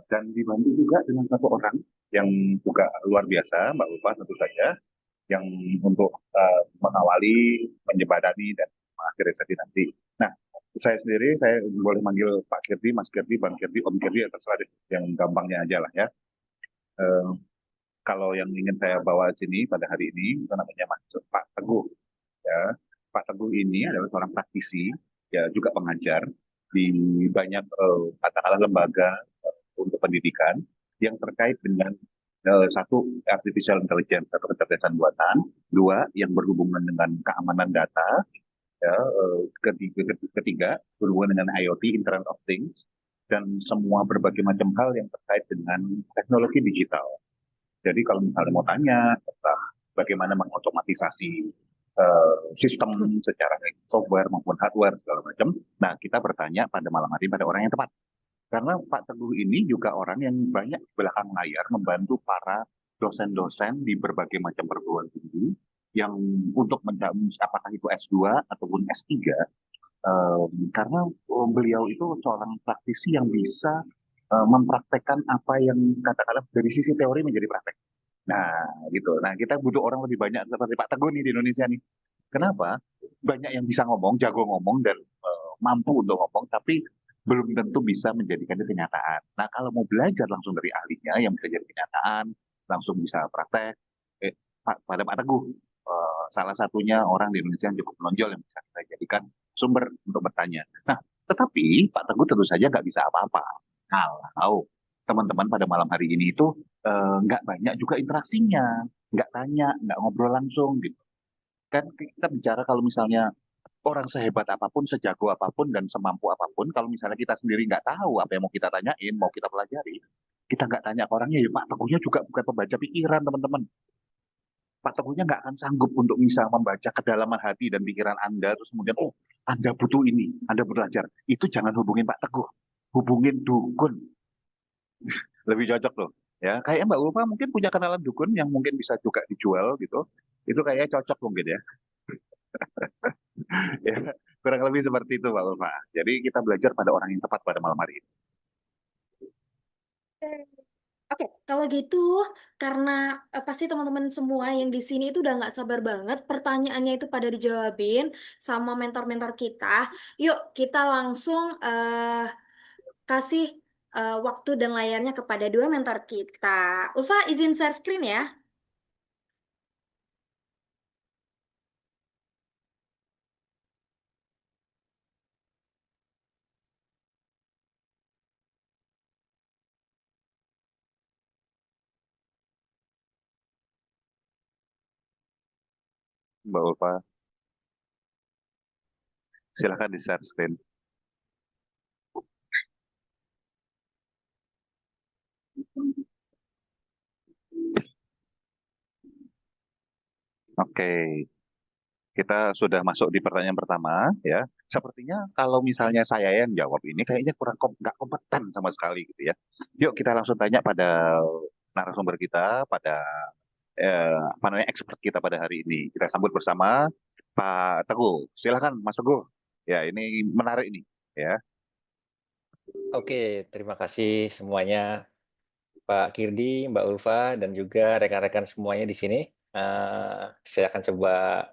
dan dibantu juga dengan satu orang yang juga luar biasa, Mbak Ulfa tentu saja, yang untuk mengawali, menjembatani dan mengakhiri sesi nanti. Nah, saya sendiri, saya boleh manggil Pak Kirdi, Mas Kirdi, Bang Kirdi, Om Kirdi, terserah deh, yang gampangnya aja lah ya. Eh, Kalau yang ingin saya bawa sini pada hari ini, itu namanya Mas Pak Teguh. Ya. Pak Teguh ini adalah seorang praktisi, ya juga pengajar di banyak katakanlah lembaga untuk pendidikan yang terkait dengan satu artificial intelligence atau kecerdasan buatan, dua yang berhubungan dengan keamanan data, ya, ketiga berhubungan dengan IoT Internet of Things dan semua berbagai macam hal yang terkait dengan teknologi digital. Jadi kalau misalnya mau tanya tentang bagaimana mengotomatisasi sistem secara software maupun hardware segala macam, nah kita bertanya pada malam hari pada orang yang tepat. Karena Pak Teguh ini juga orang yang banyak di belakang layar membantu para dosen-dosen di berbagai macam perguruan tinggi yang untuk mencapai apakah itu S2 ataupun S3 karena beliau itu seorang praktisi yang bisa mempraktekkan apa yang katakanlah dari sisi teori menjadi praktek. Nah, gitu. Nah, kita butuh orang lebih banyak seperti Pak Teguh nih di Indonesia nih. Kenapa? Banyak yang bisa ngomong, jago ngomong dan mampu untuk ngomong, tapi belum tentu bisa menjadikan itu kenyataan. Nah, kalau mau belajar langsung dari ahlinya yang bisa jadi kenyataan, langsung bisa praktek, pada Pak Teguh, salah satunya orang di Indonesia yang cukup menonjol yang bisa kita jadikan sumber untuk bertanya. Nah, tetapi Pak Teguh tentu saja nggak bisa apa-apa kalau teman-teman pada malam hari ini itu nggak banyak juga interaksinya, nggak tanya, nggak ngobrol langsung gitu. Kan kita bicara kalau misalnya orang sehebat apapun, sejago apapun, dan semampu apapun, kalau misalnya kita sendiri nggak tahu apa yang mau kita tanyain, mau kita pelajari, kita nggak tanya ke orangnya, ya Pak Teguhnya juga bukan pembaca pikiran, teman-teman. Pak Teguhnya nggak akan sanggup untuk bisa membaca kedalaman hati dan pikiran Anda, terus kemudian, oh, Anda butuh ini, Anda belajar. Itu jangan hubungin Pak Teguh, hubungin dukun. Lebih cocok loh. Ya, kayak Mbak Ulfa mungkin punya kenalan dukun yang mungkin bisa juga dijual gitu. Itu kayaknya cocok mungkin ya. Ya, kurang lebih seperti itu Mbak Ulfa. Jadi kita belajar pada orang yang tepat pada malam hari ini. Oke, kalau gitu, karena pasti teman-teman semua yang di sini itu udah nggak sabar banget, pertanyaannya itu pada dijawabin sama mentor-mentor kita. Yuk, kita langsung kasih waktu dan layarnya kepada dua mentor kita. Ulfa, izin share screen ya. Mbak Ulfa, silahkan di share screen. Oke, kita sudah masuk di pertanyaan pertama ya. Sepertinya kalau misalnya saya yang jawab ini kayaknya kurang nggak kompeten sama sekali gitu ya. Yuk kita langsung tanya pada narasumber kita, pada apa namanya expert kita pada hari ini. Kita sambut bersama Pak Teguh. Silakan Mas Teguh. Ya ini menarik ini ya. Oke, terima kasih semuanya, Pak Kirdi, Mbak Ulfa, dan juga rekan-rekan semuanya di sini. Saya akan coba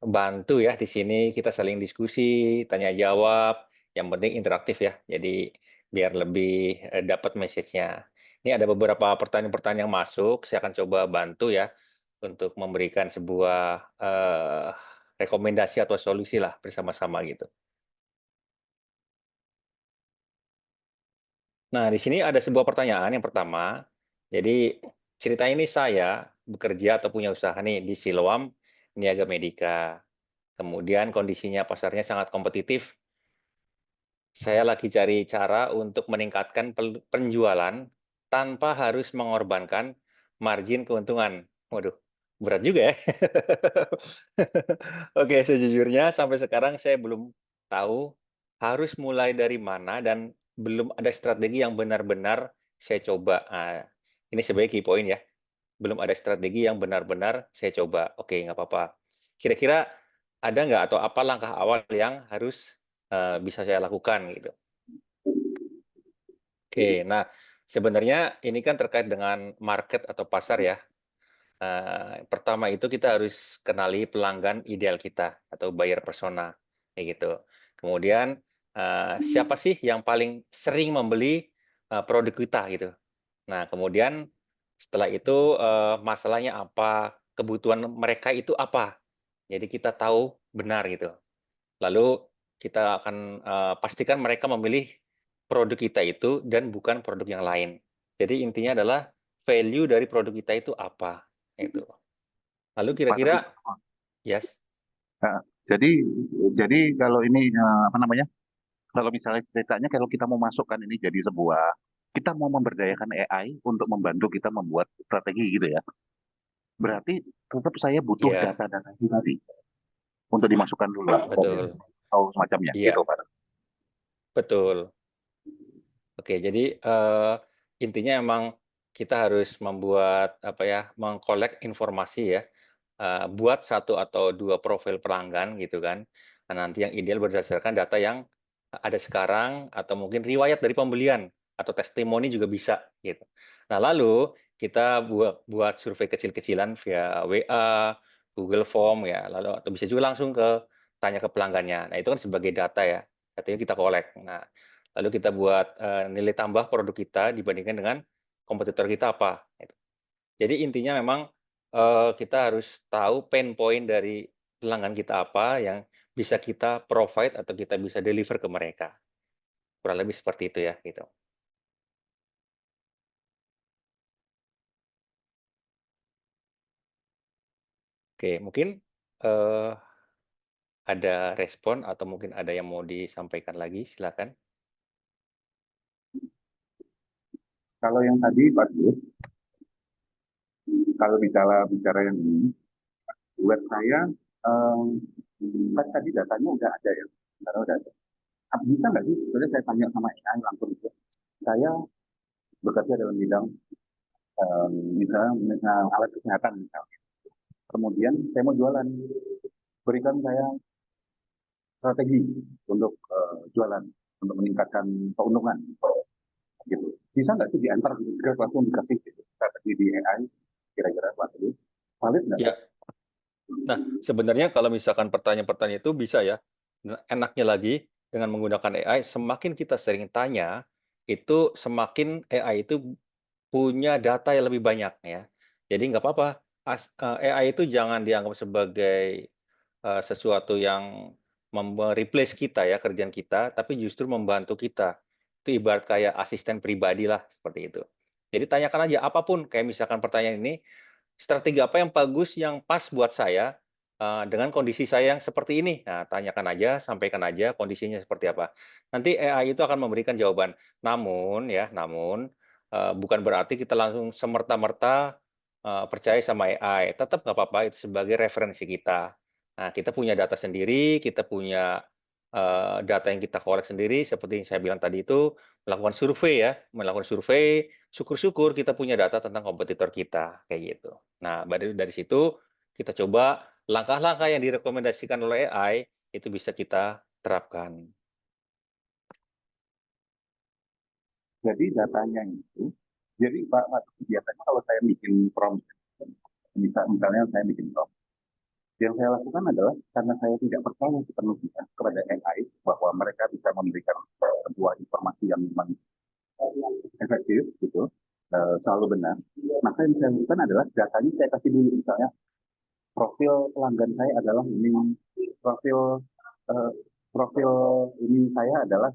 bantu ya di sini kita saling diskusi, tanya jawab, yang penting interaktif ya. Jadi biar lebih dapat message-nya. Ini ada beberapa pertanyaan-pertanyaan yang masuk, saya akan coba bantu ya untuk memberikan sebuah rekomendasi atau solusi lah bersama-sama gitu. Nah, di sini ada sebuah pertanyaan yang pertama. Jadi, cerita ini saya bekerja atau punya usaha nih di Siloam Niaga Medika. Kemudian kondisinya pasarnya sangat kompetitif. Saya lagi cari cara untuk meningkatkan penjualan tanpa harus mengorbankan margin keuntungan. Waduh, berat juga ya. Oke, sejujurnya sampai sekarang saya belum tahu harus mulai dari mana dan belum ada strategi yang benar-benar saya coba. Ini sebagai key point ya. Belum ada strategi yang benar-benar saya coba. Oke, nggak apa-apa. Kira-kira ada nggak atau apa langkah awal yang harus bisa saya lakukan gitu? Oke, nah Sebenarnya ini kan terkait dengan market atau pasar ya. Pertama itu kita harus kenali pelanggan ideal kita atau buyer persona, kayak gitu. Kemudian, siapa sih yang paling sering membeli, produk kita gitu. Nah, kemudian setelah itu, masalahnya apa, kebutuhan mereka itu apa. Jadi kita tahu benar gitu. Lalu kita akan, pastikan mereka memilih produk kita itu dan bukan produk yang lain. Jadi intinya adalah value dari produk kita itu apa, itu. Lalu Pak Teguh. kira-kira yes? Nah, jadi kalau ini apa namanya? Kalau misalnya ceritanya kalau kita mau masukkan ini jadi sebuah kita mau memberdayakan AI untuk membantu kita membuat strategi gitu ya. Berarti tetap saya butuh Iya, data-data itu tadi untuk dimasukkan dulu betul. atau semacamnya gitu Iya, Pak. betul. Oke, jadi, intinya emang kita harus membuat, apa ya, mengkolek informasi ya, buat satu atau 2 profil pelanggan gitu kan. Nah, nanti yang ideal berdasarkan data yang ada sekarang atau mungkin riwayat dari pembelian atau testimoni juga bisa gitu. Nah, lalu kita buat survei kecil-kecilan via WA, Google Form ya, lalu atau bisa juga langsung tanya ke pelanggannya. Nah, itu kan sebagai data ya, datanya kita kolek. Nah, lalu kita buat, nilai tambah produk kita dibandingkan dengan kompetitor kita apa, gitu. Jadi intinya memang, kita harus tahu pain point dari pelanggan kita apa yang bisa kita provide atau kita bisa deliver ke mereka. Kurang lebih seperti itu ya, gitu. Oke, mungkin, eee, ada respon atau mungkin ada yang mau disampaikan lagi, silakan. Kalau yang tadi Pak Teguh, kalau bicara bicara yang ini, buat saya kan tadi datanya udah ada ya, karena udah ada. Bisa nggak sih? Sebenarnya saya tanya sama AI langsung itu. Saya bekerja dalam bidang misalnya alat kesehatan misalnya. Kemudian saya mau jualan, berikan saya strategi untuk jualan, untuk meningkatkan keuntungan gitu. Bisa nggak sih diantar gitu, langsung dikasih gitu, strategi di AI kira-kira Pak Teguh? Valid nggak? Ya. Nah, sebenarnya kalau misalkan pertanyaan-pertanyaan itu bisa ya. Nah, enaknya lagi dengan menggunakan AI, semakin kita sering tanya, itu semakin AI itu punya data yang lebih banyak ya. Jadi nggak apa-apa, AI itu jangan dianggap sebagai, sesuatu yang replace kita ya, kerjaan kita, tapi justru membantu kita. Itu ibarat kayak asisten pribadi lah, seperti itu. Jadi tanyakan aja apapun, kayak misalkan pertanyaan ini, strategi apa yang bagus, yang pas buat saya, dengan kondisi saya yang seperti ini? Nah, tanyakan aja, sampaikan aja kondisinya seperti apa. Nanti AI itu akan memberikan jawaban. Namun ya, bukan berarti kita langsung semerta-merta, percaya sama AI. Tetap nggak apa-apa, itu sebagai referensi kita. Nah, kita punya data sendiri, kita punya, data yang kita kolek sendiri, seperti yang saya bilang tadi itu, melakukan survei, syukur-syukur kita punya data tentang kompetitor kita, kayak gitu. Nah, dari situ kita coba langkah-langkah yang direkomendasikan oleh AI, itu bisa kita terapkan. Jadi datanya itu, jadi Pak, biasanya kalau saya bikin prompt, misalnya saya bikin prompt, yang saya lakukan adalah karena saya tidak percaya sepenuhnya kepada AI bahwa mereka bisa memberikan sebuah informasi yang memang efektif gitu, selalu benar. Maka yang saya lakukan adalah datanya saya kasih dulu, misalnya profil pelanggan saya adalah ini, profil eh, profil ini saya adalah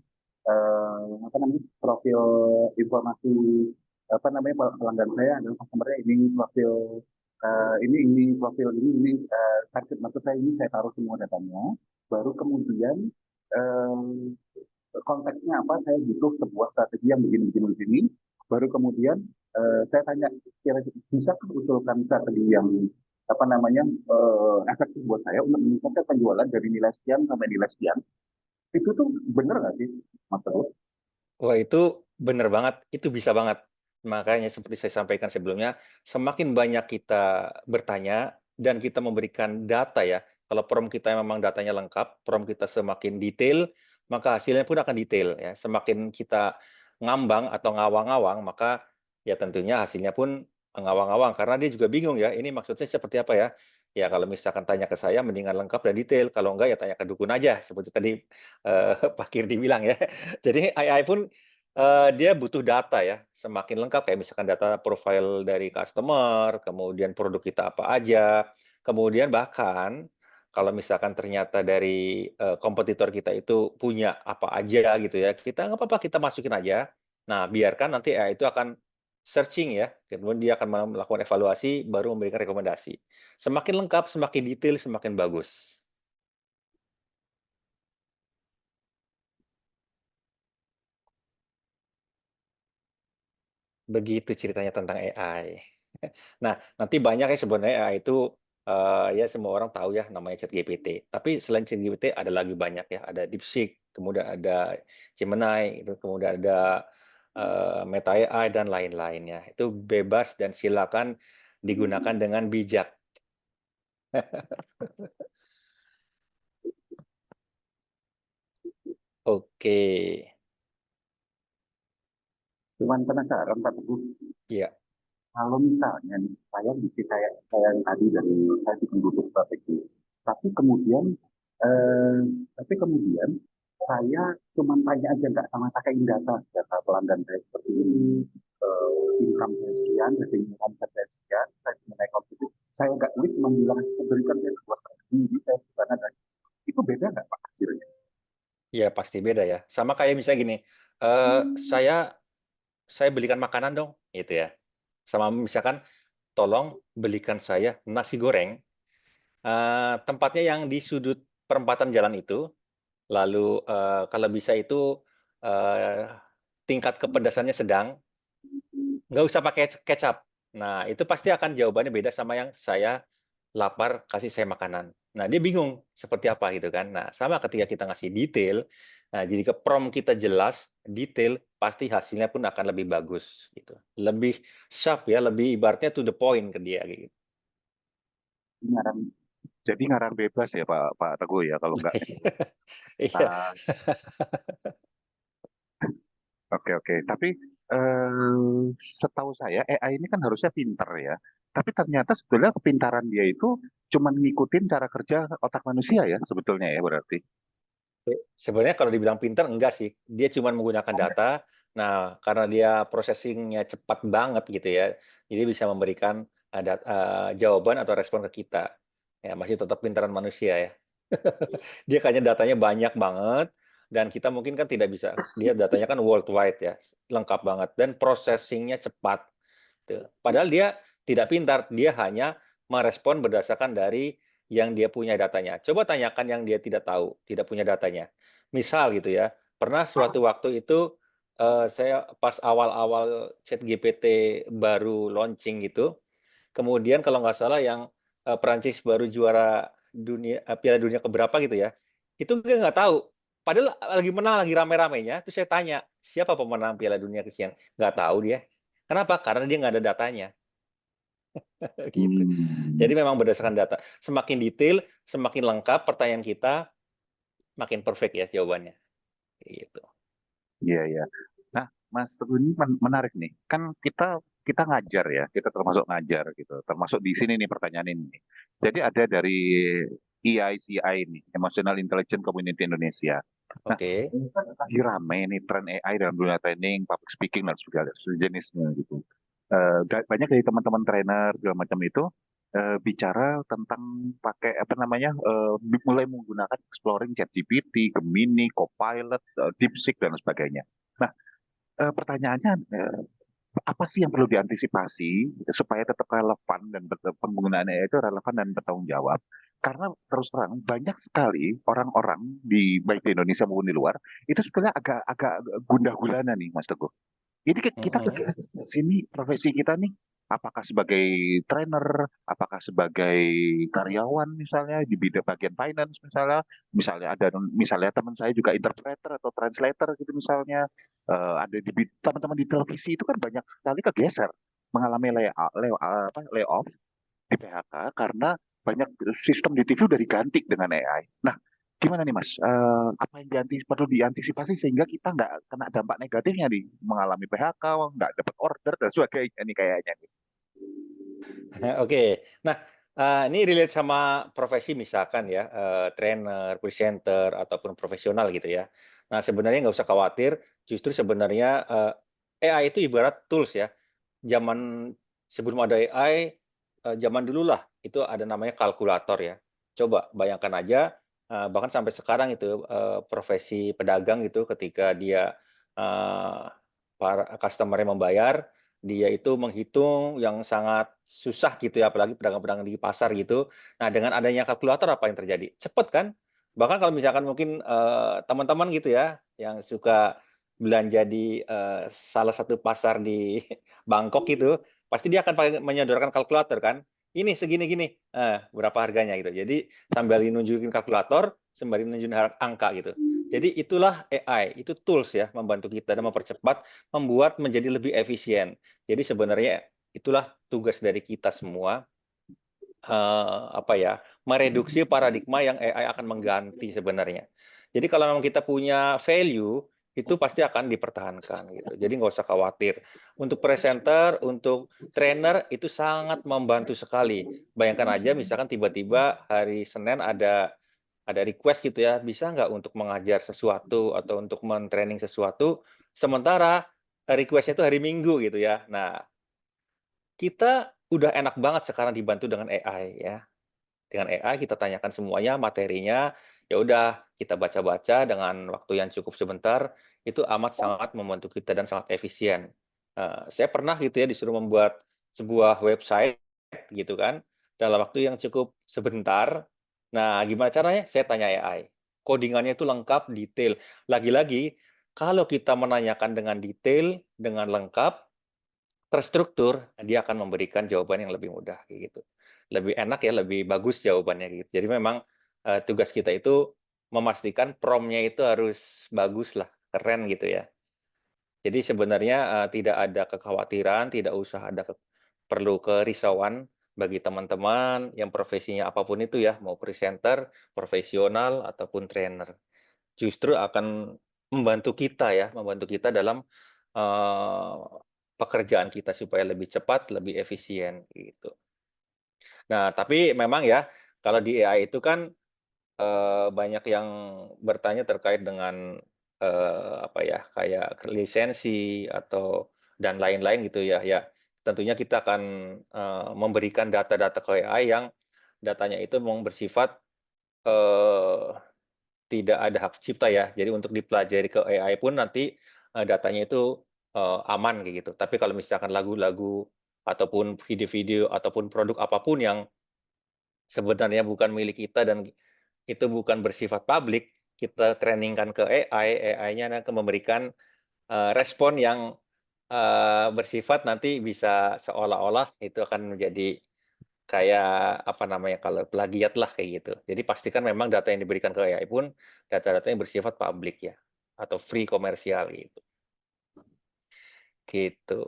apa namanya, profil informasi apa namanya, pelanggan saya adalah customer-nya ini, profil ini profil ini target maksud saya ini, saya taruh semua datanya, baru kemudian eh, konteksnya apa, saya butuh sebuah strategi yang begini, baru kemudian saya tanya kira-kira bisa usulkan strategi yang apa namanya efektif buat saya untuk meningkatkan penjualan dari nilai sekian sampai nilai sekian. Itu tuh bener nggak sih Mas Teguh? Wah, itu benar banget, itu bisa banget. Makanya seperti saya sampaikan sebelumnya, semakin banyak kita bertanya dan kita memberikan data ya, kalau prompt kita memang datanya lengkap, prompt kita semakin detail, maka hasilnya pun akan detail ya. Semakin kita ngambang atau ngawang-ngawang, maka ya tentunya hasilnya pun ngawang-ngawang karena dia juga bingung ya, ini maksudnya seperti apa ya? Ya kalau misalkan tanya ke saya mendingan lengkap dan detail, kalau enggak ya tanya ke dukun aja seperti tadi, Pak Kirdi bilang ya. Jadi AI pun, dia butuh data ya, semakin lengkap kayak misalkan data profil dari customer, kemudian produk kita apa aja, kemudian bahkan kalau misalkan ternyata dari, kompetitor kita itu punya apa aja gitu ya, kita nggak apa-apa kita masukin aja. Nah biarkan nanti AI itu akan searching ya, kemudian dia akan melakukan evaluasi baru memberikan rekomendasi. Semakin lengkap, semakin detail, semakin bagus. Begitu ceritanya tentang AI. Nah, nanti banyak ya sebenarnya AI itu, ya semua orang tahu ya namanya ChatGPT. Tapi selain ChatGPT ada lagi banyak ya, ada DeepSeek, kemudian ada Gemini, itu kemudian ada, Meta AI dan lain-lainnya. Itu bebas dan silakan digunakan dengan bijak. Oke, Cuman penasaran Pak Teguh, iya. kalau misalnya nih, saya yang tadi dari saya bikin butuh strategi, tapi kemudian eh, saya cuma tanya aja nggak sama pakai data pelanggan saya seperti ini, income saya sekian, revenue omset saya sekian, saya mengenai kompetitif, saya nggak tulis cuma bilang berikan saya sebuah strategi, saya bukan ada. Itu beda nggak Pak hasilnya? Iya pasti beda ya. Sama kayak misalnya gini, saya belikan makanan dong, gitu ya. Sama misalkan, tolong belikan saya nasi goreng, tempatnya yang di sudut perempatan jalan itu, lalu, kalau bisa itu, eee, tingkat kepedasannya sedang, nggak usah pakai kecap. Nah, itu pasti akan jawabannya beda sama yang saya lapar, kasih saya makanan. Nah, dia bingung seperti apa gitu kan. Nah, sama ketika kita ngasih detail, nah jadi ke prompt kita jelas, detail, pasti hasilnya pun akan lebih bagus gitu. Lebih sharp ya, lebih ibaratnya to the point ke dia gitu. Ngarang, jadi ngarang bebas ya Pak Teguh ya, kalau nggak Iya. kita. Oke, oke. Tapi setahu saya AI ini kan harusnya pinter ya. Tapi ternyata sebetulnya kepintaran dia itu cuma ngikutin cara kerja otak manusia ya sebetulnya ya berarti. Sebenarnya kalau dibilang pinter enggak sih, dia cuma menggunakan Oh, enggak. data. Nah, karena dia processing-nya cepat banget gitu ya, jadi bisa memberikan jawaban atau respon ke kita. Ya masih tetap pintaran manusia ya. Dia kayaknya datanya banyak banget dan kita mungkin kan tidak bisa. Dia datanya kan worldwide ya, lengkap banget dan processing-nya cepat, gitu. Padahal dia tidak pintar, dia hanya merespon berdasarkan dari yang dia punya datanya. Coba tanyakan yang dia tidak tahu, tidak punya datanya. Misal gitu ya, pernah suatu waktu itu, saya pas awal-awal ChatGPT baru launching gitu, kemudian kalau nggak salah yang, Perancis baru juara Piala Dunia ke berapa gitu ya, itu dia nggak tahu. Padahal lagi menang, lagi rame-ramenya, terus saya tanya, "Siapa pemenang Piala Dunia kesian?" Nggak tahu dia. Kenapa? Karena dia nggak ada datanya, gitu. Jadi Hmm, memang berdasarkan data. Semakin detail, semakin lengkap pertanyaan kita, makin perfect ya jawabannya, gitu. iya, iya. Nah, Mas Teguh ini menarik nih. Kan kita kita ngajar ya, kita termasuk ngajar gitu. Termasuk di sini nih pertanyaan ini. Jadi ada dari EICI ini, Emotional Intelligence Community Indonesia. Nah, Oke. ini kan lagi rame nih tren AI dalam dunia training, public speaking dan segala sejenisnya gitu. Banyak dari teman-teman trainer segala macam itu bicara tentang pakai apa namanya, mulai menggunakan exploring ChatGPT, Gemini, Copilot, DeepSeek dan sebagainya. Nah, pertanyaannya apa sih yang perlu diantisipasi supaya tetap relevan dan penggunaan AI itu relevan dan bertanggung jawab? Karena terus terang banyak sekali orang-orang di baik di Indonesia maupun di luar itu sebetulnya agak-agak gundah gulana nih Mas Teguh. Ini kita ke Mhm. sini profesi kita nih, apakah sebagai trainer, apakah sebagai karyawan misalnya di bidang bagian finance misalnya, misalnya teman saya juga interpreter atau translator gitu misalnya. Ada teman-teman di televisi itu kan banyak sekali kegeser mengalami layoff di PHK karena banyak sistem di TV udah diganti dengan AI. Nah, gimana nih Mas? Apa yang perlu diantisipasi sehingga kita nggak kena dampak negatifnya nih, mengalami PHK, nggak dapat order dan sebagainya nih kayaknya nih. Oke. Nah, ini relate sama profesi misalkan ya, trainer, presenter, ataupun profesional gitu ya. Nah, sebenarnya nggak usah khawatir, justru sebenarnya, AI itu ibarat tools ya. Zaman sebelum ada AI, zaman dululah itu ada namanya kalkulator ya. Coba bayangkan aja, bahkan sampai sekarang itu, profesi pedagang itu ketika dia, eee, para customer-nya membayar, dia itu menghitung yang sangat susah gitu ya, apalagi pedagang-pedagang di pasar gitu. Nah, dengan adanya kalkulator apa yang terjadi? Cepet kan? Bahkan kalau misalkan mungkin, teman-teman gitu ya, yang suka belanja di, salah satu pasar di Bangkok itu, pasti dia akan pakai menyodorkan kalkulator kan, "Ini segini gini, berapa harganya?" Gitu. Jadi sambil nunjukin kalkulator, sembari nunjukin angka gitu. Jadi itulah AI, itu tools ya membantu kita dan mempercepat, membuat menjadi lebih efisien. Jadi sebenarnya itulah tugas dari kita semua, apa ya, mereduksi paradigma yang AI akan mengganti sebenarnya. Jadi kalau memang kita punya value, itu pasti akan dipertahankan gitu. Jadi nggak usah khawatir. Untuk presenter, untuk trainer itu sangat membantu sekali. Bayangkan aja misalkan tiba-tiba hari Senin ada request gitu ya, bisa nggak untuk mengajar sesuatu atau untuk men-training sesuatu, sementara, request-nya itu hari Minggu gitu ya. Nah, kita udah enak banget sekarang dibantu dengan AI ya. Dengan AI kita tanyakan semuanya, materinya, ya udah kita baca-baca dengan waktu yang cukup sebentar, itu amat sangat membantu kita dan sangat efisien. Saya pernah gitu ya disuruh membuat sebuah website gitu kan, dalam waktu yang cukup sebentar. Nah, gimana caranya? Saya tanya AI. Codingannya itu lengkap, detail. Lagi-lagi, kalau kita menanyakan dengan detail, dengan lengkap, terstruktur, dia akan memberikan jawaban yang lebih mudah, kayak gitu. Lebih enak ya, lebih bagus jawabannya gitu. Jadi memang, tugas kita itu memastikan prompt-nya itu harus bagus lah, keren gitu ya. Jadi sebenarnya, tidak ada kekhawatiran, tidak usah ada perlu kerisauan bagi teman-teman yang profesinya apapun itu ya, mau presenter, profesional, ataupun trainer. Justru akan membantu kita dalam, eee, pekerjaan kita supaya lebih cepat, lebih efisien, gitu. Nah, tapi memang ya, kalau di AI itu kan, banyak yang bertanya terkait dengan, apa ya, kayak lisensi atau dan lain-lain gitu ya. Ya, tentunya kita akan, memberikan data-data ke AI yang datanya itu memang bersifat, eee tidak ada hak cipta ya. Jadi untuk dipelajari ke AI pun nanti, datanya itu, aman kayak gitu. Tapi kalau misalkan lagu-lagu ataupun video-video ataupun produk apapun yang sebenarnya bukan milik kita dan itu bukan bersifat publik, kita trainingkan ke AI, AI-nya akan memberikan, respon yang, bersifat nanti bisa seolah-olah itu akan menjadi kayak, apa namanya, kalau plagiat lah kayak gitu. Jadi pastikan memang data yang diberikan ke AI pun, data-data yang bersifat publik ya, atau free komersial gitu, gitu.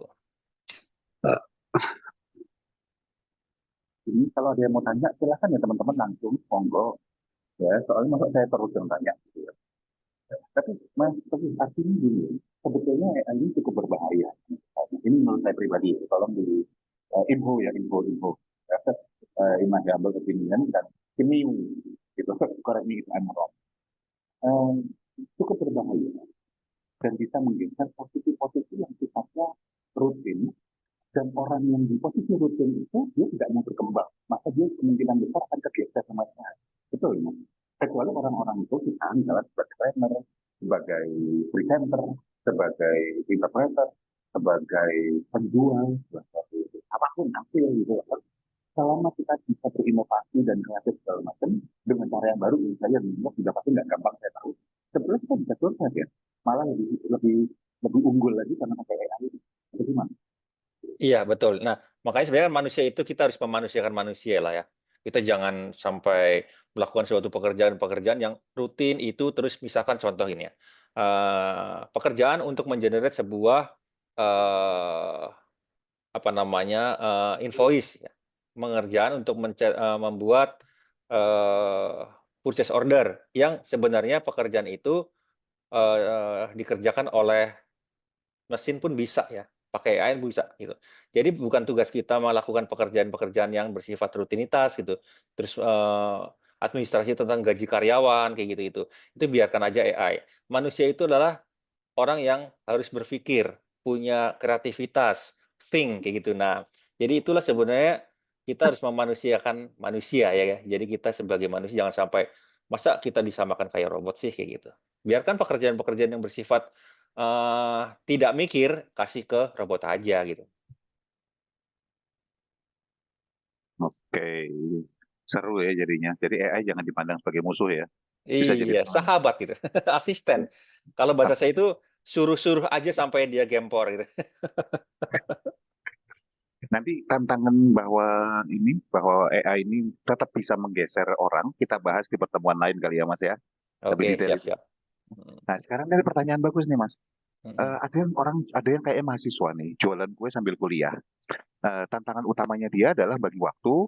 Ini kalau ada yang mau tanya, silahkan ya teman-teman langsung, monggo. Ya, soalnya masa saya terus yang tanya. Gitu ya. Tapi Mas Teguh, artinya gini, sebetulnya AI ini cukup berbahaya. Ini menurut saya pribadi, tolong di info ya, info. Ya, in my humble opinion dan ini gitu, correct me if I'm wrong. Eh, Cukup berbahaya dan bisa menggeser posisi-posisi yang sifatnya rutin dan orang yang di posisi rutin itu dia tidak mau berkembang, maka dia kemungkinan besar akan tergeser sama sekali. Betul, ya? Kecuali orang-orang itu kita misalnya sebagai trainer, sebagai presenter, sebagai interpreter, sebagai penjual, sebagai apapun hasil gitu. Selama kita bisa berinovasi dan kreatif segala macam dengan cara yang baru, saya juga pasti nggak gampang saya tahu. Sebenarnya kita bisa sukses ya, malah lebih unggul lagi karena pakai AI. Itu gimana? Iya betul. Nah, makanya sebenarnya manusia itu kita harus memanusiakan manusia lah ya. Kita jangan sampai melakukan suatu pekerjaan-pekerjaan yang rutin itu terus misalkan contoh ini ya, pekerjaan untuk mengenerate sebuah, eee apa namanya, invoice ya, mengerjaan untuk membuat, eee, purchase order yang sebenarnya pekerjaan itu dikerjakan oleh mesin pun bisa ya, pakai AI bisa gitu. Jadi bukan tugas kita melakukan pekerjaan-pekerjaan yang bersifat rutinitas gitu, terus, administrasi tentang gaji karyawan kayak gitu-gitu, itu biarkan aja AI. Manusia itu adalah orang yang harus berpikir, punya kreativitas, think kayak gitu. Nah, jadi itulah sebenarnya kita harus memanusiakan manusia ya. Jadi kita sebagai manusia jangan sampai, masa kita disamakan kayak robot sih kayak gitu. Biarkan pekerjaan-pekerjaan yang bersifat, tidak mikir, kasih ke robot aja gitu. Oke, seru ya jadinya. Jadi AI jangan dipandang sebagai musuh ya, bisa jadi Iya, teman. sahabat gitu, asisten. Kalau bahasa saya itu suruh-suruh aja sampai dia gempor gitu. Nanti tantangan bahwa AI ini tetap bisa menggeser orang, kita bahas di pertemuan lain kali ya Mas ya, lebih Oke, detail itu. siap-siap. Mhm, Nah sekarang dari pertanyaan bagus nih Mas. mhm. Ada yang kayak mahasiswa nih, jualan kue sambil kuliah. Tantangan utamanya dia adalah bagi waktu,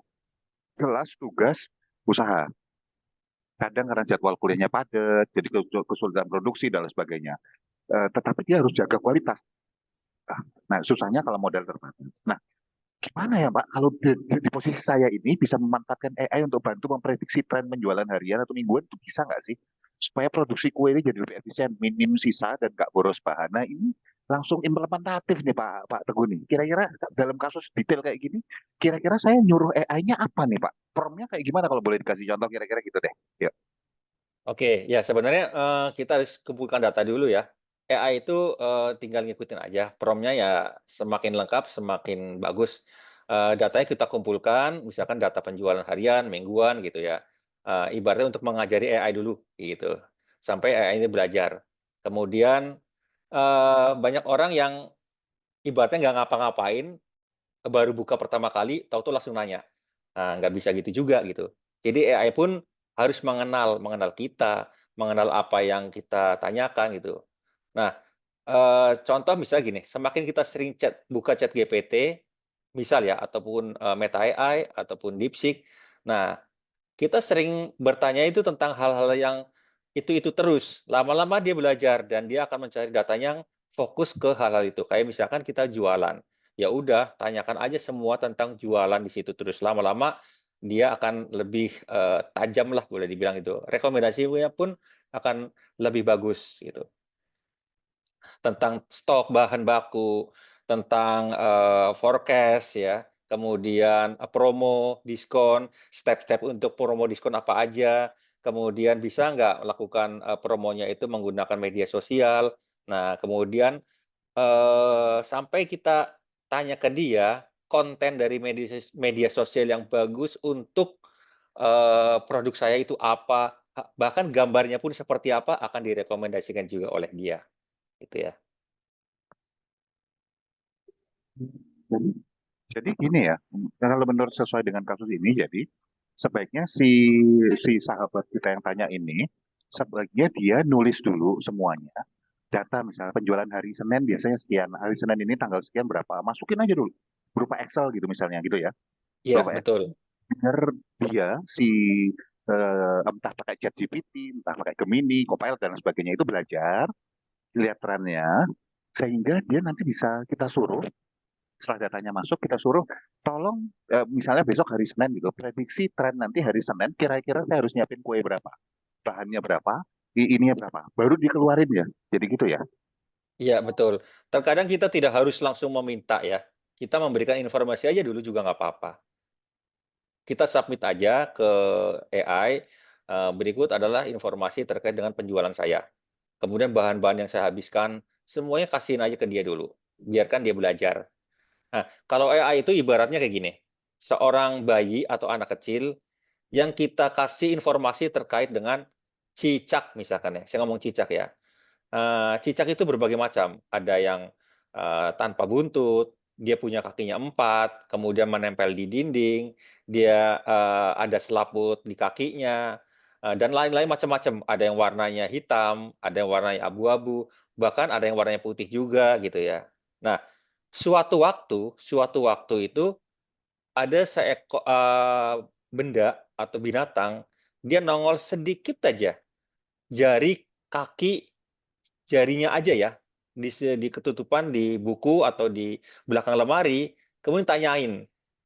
kelas, tugas, usaha. Kadang karena jadwal kuliahnya padat, jadi kesulitan produksi dan lain sebagainya. Tetapi dia harus jaga kualitas. Nah, susahnya kalau modal terbatas. Nah, gimana ya Pak, kalau di posisi saya ini bisa memanfaatkan AI untuk bantu memprediksi tren penjualan harian atau mingguan itu bisa nggak sih? Supaya produksi kue ini jadi lebih efisien, minim sisa dan nggak boros bahan. Nah ini langsung implementatif nih Pak Teguh nih. Kira-kira dalam kasus detail kayak gini, kira-kira saya nyuruh AI-nya apa nih Pak? Promnya kayak gimana kalau boleh dikasih contoh kira-kira gitu deh. Yuk. Oke, ya sebenarnya, kita harus kumpulkan data dulu ya. AI itu, tinggal ngikutin aja, prompt-nya ya semakin lengkap, semakin bagus. Datanya kita kumpulkan, misalkan data penjualan harian, mingguan gitu ya. Ibaratnya untuk mengajari AI dulu, gitu. Sampai AI ini belajar. Kemudian, banyak orang yang ibaratnya nggak ngapa-ngapain, baru buka pertama kali, tahu-tahu langsung nanya. Nah, nggak bisa gitu juga gitu. Jadi AI pun harus mengenal mengenal kita, mengenal apa yang kita tanyakan gitu. Nah, contoh misalnya gini, semakin kita sering buka chat GPT, misal ya, ataupun, Meta AI, ataupun DeepSeek. Nah, kita sering bertanya itu tentang hal-hal yang itu terus, lama-lama dia belajar dan dia akan mencari datanya yang fokus ke hal-hal itu. Kayak misalkan kita jualan, ya udah tanyakan aja semua tentang jualan di situ terus, lama-lama dia akan lebih, tajam lah boleh dibilang itu. Rekomendasinya pun akan lebih bagus gitu. Tentang stok bahan baku, tentang, forecast ya, kemudian, promo, diskon, step-step untuk promo diskon apa aja, kemudian bisa nggak melakukan, promonya itu menggunakan media sosial. Nah, kemudian, sampai kita tanya ke dia, konten dari media sosial yang bagus untuk, produk saya itu apa, bahkan gambarnya pun seperti apa akan direkomendasikan juga oleh dia, gitu ya. Jadi, jadi gini ya, kalau menurut sesuai dengan kasus ini, jadi sebaiknya si sahabat kita yang tanya ini, sebaiknya dia nulis dulu semuanya, data misalnya penjualan hari Senin biasanya sekian, hari Senin ini tanggal sekian berapa, masukin aja dulu berupa Excel gitu misalnya gitu ya, Iya, berupa Excel. betul. Biar dia entah pakai ChatGPT, entah pakai Gemini, Copilot dan sebagainya itu belajar, lihat trennya, sehingga dia nanti bisa kita suruh setelah datanya masuk kita suruh tolong misalnya besok hari Senin gitu prediksi tren nanti hari Senin kira-kira saya harus nyiapin kue berapa, bahannya berapa, ininya berapa, baru dikeluarin ya, jadi gitu ya. Iya, betul. Terkadang kita tidak harus langsung meminta ya. Kita memberikan informasi aja dulu juga nggak apa-apa. Kita submit aja ke AI, berikut adalah informasi terkait dengan penjualan saya. Kemudian bahan-bahan yang saya habiskan, semuanya kasihin aja ke dia dulu. Biarkan dia belajar. Nah, kalau AI itu ibaratnya kayak gini, seorang bayi atau anak kecil yang kita kasih informasi terkait dengan cicak misalkan ya, saya ngomong cicak ya. Cicak itu berbagai macam, ada yang, tanpa buntut, dia punya kakinya 4, kemudian menempel di dinding, dia, ada selaput di kakinya, dan lain-lain macam-macam. Ada yang warnanya hitam, ada yang warnanya abu-abu, bahkan ada yang warnanya putih juga gitu ya. Nah, suatu waktu itu ada benda atau binatang dia nongol sedikit aja, jari, kaki, jarinya aja ya, di ketutupan di buku atau di belakang lemari, kemudian tanyain,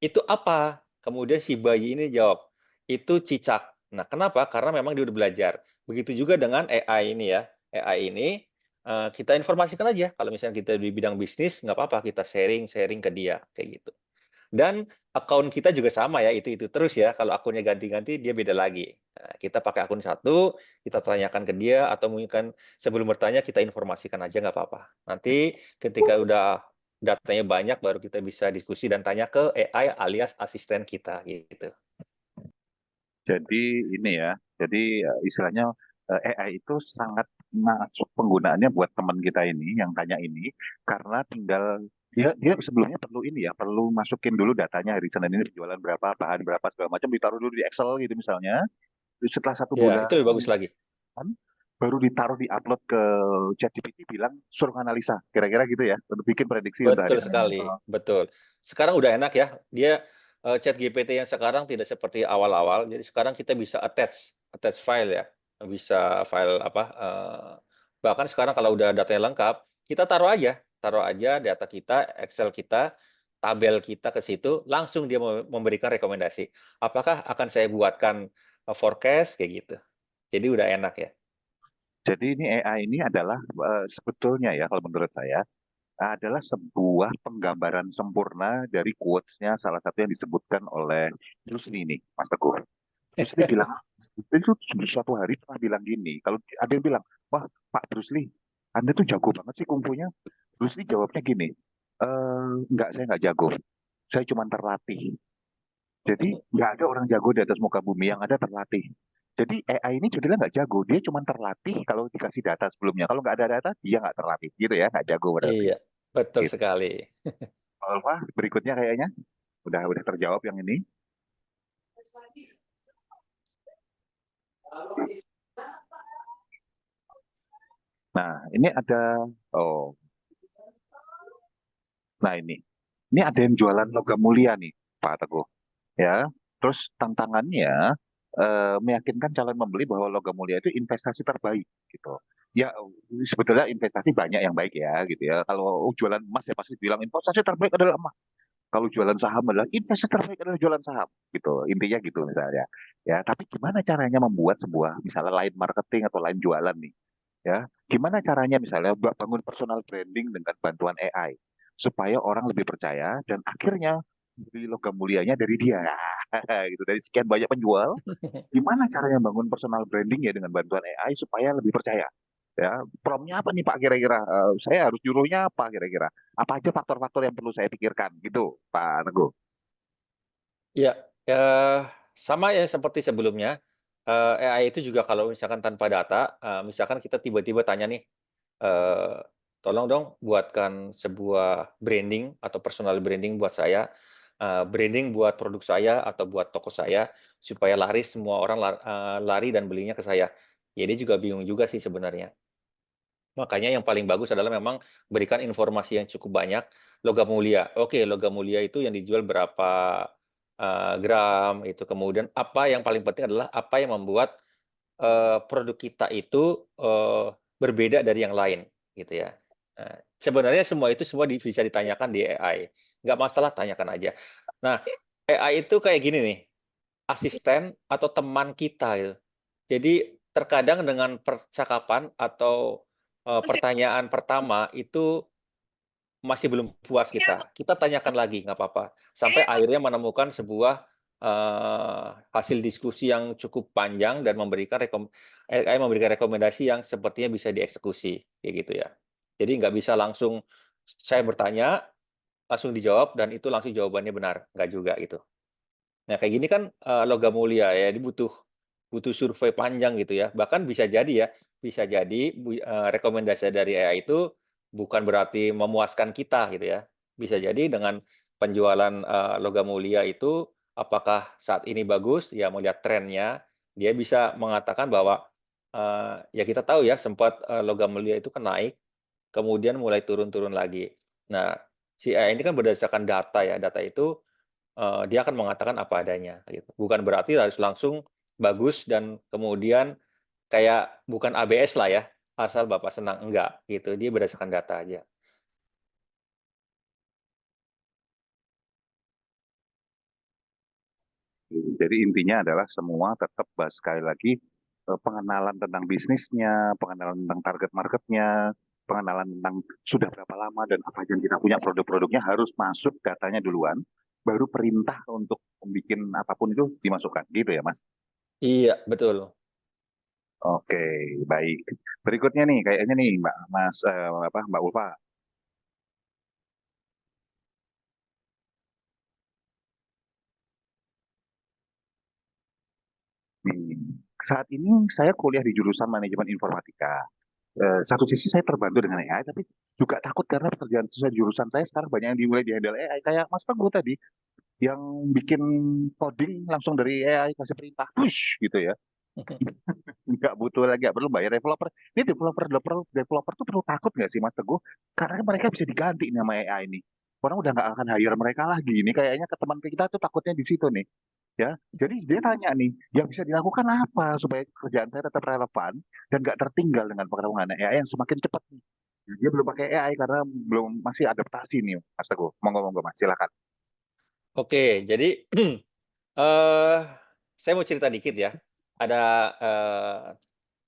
"Itu apa?" Kemudian si bayi ini jawab, "Itu cicak." Nah, kenapa? Karena memang dia udah belajar. Begitu juga dengan AI ini ya. AI ini, kita informasikan aja kalau misalnya kita di bidang bisnis, nggak apa-apa kita sharing-sharing ke dia, kayak gitu. Dan akun kita juga sama ya, itu terus ya, kalau akunnya ganti-ganti dia beda lagi. Nah, kita pakai akun satu, kita tanyakan ke dia, atau mungkin kan sebelum bertanya kita informasikan aja nggak apa-apa. Nanti ketika udah datanya banyak baru kita bisa diskusi dan tanya ke AI alias asisten kita, gitu. Jadi ini ya, jadi istilahnya AI itu sangat masuk penggunaannya buat teman kita ini yang tanya ini karena tinggal dia dia sebelumnya perlu ini ya, perlu masukin dulu datanya hari Senin ini penjualan berapa, bahan berapa segala macam ditaruh dulu di Excel gitu misalnya. Setelah satu Ya, bulan itu lebih bagus lagi. baru ditaruh di upload ke ChatGPT bilang suruh analisa kira-kira gitu ya untuk bikin prediksi untuk hari Betul Senin. sekali, betul. Sekarang udah enak ya, dia, ChatGPT yang sekarang tidak seperti awal-awal, jadi sekarang kita bisa attach attach file ya, bisa file apa, bahkan sekarang kalau udah datanya lengkap, kita taruh aja data kita, Excel kita, tabel kita ke situ, langsung dia memberikan rekomendasi. Apakah akan saya buatkan, forecast kayak gitu. Jadi udah enak ya. Jadi ini AI ini adalah sebetulnya ya kalau menurut saya adalah sebuah penggambaran sempurna dari quotes-nya salah satu yang disebutkan oleh Bruce Lee ini, Mas Teguh. Bruce Lee bilang, itu suatu hari pernah bilang gini, kalau ada yang bilang, wah Pak Bruce Lee, Anda tuh jago banget sih kungfunya. Bruce Lee jawabnya gini, enggak, saya nggak jago, saya cuma terlatih. Jadi nggak ada orang jago di atas muka bumi, yang ada terlatih. Jadi AI ini sebetulnya nggak jago, dia cuma terlatih kalau dikasih data sebelumnya. Kalau nggak ada data, dia nggak terlatih, gitu ya, nggak jago berarti. Iya, betul Gitu. sekali. Alfa, berikutnya kayaknya udah terjawab yang ini. Nah, ini ada oh, nah ini ada yang jualan logam mulia nih, Pak Teguh. Ya, terus tantangannya meyakinkan calon membeli bahwa logam mulia itu investasi terbaik gitu. Ya, sebetulnya investasi banyak yang baik ya, gitu ya. Kalau jualan emas ya pasti bilang investasi terbaik adalah emas. Kalau jualan saham adalah investasi terbaik adalah jualan saham, gitu. Intinya gitu misalnya. Ya, tapi gimana caranya membuat sebuah misalnya line marketing atau line jualan nih? Ya, gimana caranya misalnya bangun personal branding dengan bantuan AI supaya orang lebih percaya dan akhirnya beli logam mulianya dari dia gitu dari sekian banyak penjual gimana caranya bangun personal branding ya dengan bantuan AI supaya lebih percaya ya promnya apa nih Pak kira-kira. Saya harus nyuruhnya apa kira-kira apa aja faktor-faktor yang perlu saya pikirkan gitu Pak Teguh. Ya, sama ya seperti sebelumnya, AI itu juga kalau misalkan tanpa data, misalkan kita tiba-tiba tanya nih, eee, "Tolong dong buatkan sebuah branding atau personal branding buat saya, branding buat produk saya atau buat toko saya, supaya laris semua orang lari dan belinya ke saya." Ya dia juga bingung juga sih sebenarnya. Makanya yang paling bagus adalah memang berikan informasi yang cukup banyak, logam mulia. Oke, logam mulia itu yang dijual berapa, gram, itu kemudian apa yang paling penting adalah apa yang membuat, produk kita itu, berbeda dari yang lain, gitu ya. Sebenarnya semua bisa ditanyakan di AI, nggak masalah tanyakan aja. Nah, AI itu kayak gini nih, asisten atau teman kita gitu. Jadi terkadang dengan percakapan atau, pertanyaan pertama itu masih belum puas kita. Kita tanyakan lagi nggak apa-apa, sampai akhirnya menemukan sebuah, hasil diskusi yang cukup panjang dan AI memberikan rekomendasi yang sepertinya bisa dieksekusi, kayak gitu ya. Jadi nggak bisa langsung saya bertanya, langsung dijawab dan itu langsung jawabannya benar, nggak juga gitu. Nah, kayak gini kan, logam mulia ya, dia butuh butuh survei panjang gitu ya. Bahkan bisa jadi ya, bisa jadi rekomendasi dari AI itu bukan berarti memuaskan kita gitu ya. Bisa jadi dengan penjualan, logam mulia itu apakah saat ini bagus, ya melihat trennya, dia bisa mengatakan bahwa, ya kita tahu ya sempat, logam mulia itu kan naik, kemudian mulai turun-turun lagi. Nah, si AI ini kan berdasarkan data ya, data itu dia akan mengatakan apa adanya gitu. Bukan berarti harus langsung bagus dan kemudian kayak bukan ABS lah ya, asal Bapak senang, enggak gitu, dia berdasarkan data aja. Jadi intinya adalah semua tetap sekali lagi pengenalan tentang bisnisnya, pengenalan tentang target marketnya, pengenalan tentang sudah berapa lama dan apa yang kita punya produk-produknya harus masuk datanya duluan, baru perintah untuk membuat apapun itu dimasukkan, gitu ya Mas? Iya, betul. Oke, baik. Berikutnya nih, kayaknya nih Mbak Ulfa. Nih, saat ini saya kuliah di jurusan manajemen informatika. Satu sisi saya terbantu dengan AI, tapi juga takut karena pekerjaan sesuai jurusan saya sekarang banyak yang dimulai di handle AI. Kayak Mas Teguh tadi, yang bikin coding langsung dari AI kasih perintah, push gitu ya. Nggak butuh lagi, nggak perlu bayar developer. Ini developer tuh perlu takut nggak sih Mas Teguh? Karena mereka bisa diganti nih sama AI ini. Orang udah nggak akan hire mereka lagi. Ini kayaknya ke teman kita tuh takutnya di situ nih. Ya, jadi dia tanya nih, yang bisa dilakukan apa supaya kerjaan saya tetap relevan dan nggak tertinggal dengan perkembangan AI yang semakin cepat nih. Dia belum pakai AI karena belum masih adaptasi nih, Mas Teguh. Monggo, Mas, silakan. Oke, jadi saya mau cerita dikit ya. Ada,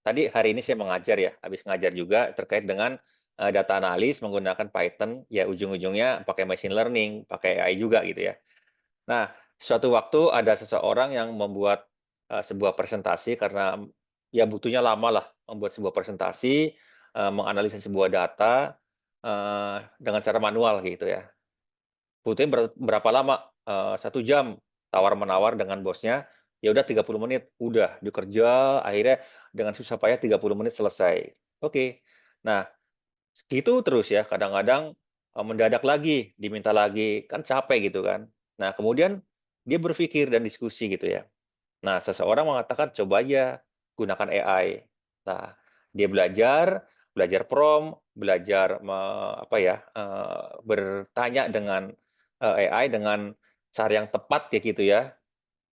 tadi hari ini saya mengajar ya, habis ngajar juga terkait dengan, data analis menggunakan Python, ya ujung-ujungnya pakai machine learning, pakai AI juga gitu ya. Nah, suatu waktu ada seseorang yang membuat, sebuah presentasi karena, ya butuhnya lama lah membuat sebuah presentasi, menganalisis sebuah data, dengan cara manual gitu ya. Butuhnya berapa lama? 1 jam, tawar-menawar dengan bosnya, ya udah 30 menit, udah dikerja, akhirnya dengan susah payah 30 menit selesai. Oke. Nah, gitu terus ya, kadang-kadang, mendadak lagi, diminta lagi, kan capek gitu kan. Nah, kemudian dia berpikir dan diskusi gitu ya. Nah, seseorang mengatakan, "Coba aja gunakan AI." Nah, dia belajar, belajar prompt, belajar apa ya, bertanya dengan, AI dengan cara yang tepat ya gitu ya.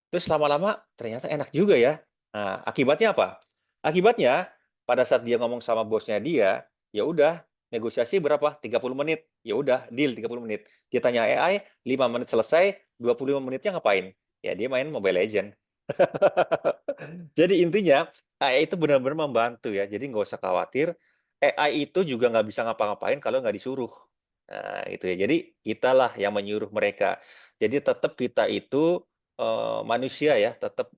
Terus lama-lama ternyata enak juga ya. Nah, akibatnya apa? Akibatnya pada saat dia ngomong sama bosnya dia, ya udah negosiasi berapa? 30 menit. Ya udah deal 30 menit. Dia tanya AI, 5 menit selesai, 25 menitnya ngapain? Ya dia main Mobile Legends. Jadi intinya AI itu benar-benar membantu ya. Jadi nggak usah khawatir. AI itu juga nggak bisa ngapa-ngapain kalau nggak disuruh. Nah, itu ya. Jadi kitalah yang menyuruh mereka. Jadi tetap kita itu manusia ya, tetap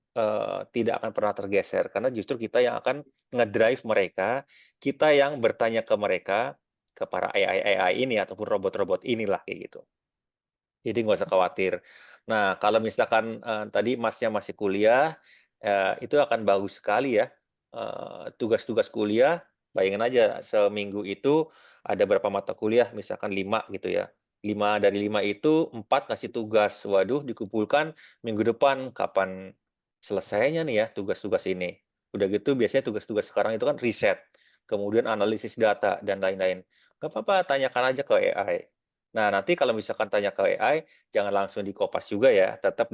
tidak akan pernah tergeser karena justru kita yang akan ngedrive mereka, kita yang bertanya ke mereka, ke para AI ini ataupun robot-robot inilah kayak gitu. Jadi nggak usah khawatir. Nah, kalau misalkan, tadi Masnya masih kuliah, itu akan bagus sekali ya, tugas-tugas kuliah, bayangin aja seminggu itu ada berapa mata kuliah, misalkan 5 gitu ya. 5 dari 5 itu 4 ngasih tugas. Waduh, dikumpulkan minggu depan, kapan selesainya nih ya tugas-tugas ini. Udah gitu biasanya tugas-tugas sekarang itu kan riset, kemudian analisis data dan lain-lain. Nggak apa-apa, tanyakan aja ke AI. Nah, nanti kalau misalkan tanya ke AI, jangan langsung di-kopas juga ya, tetap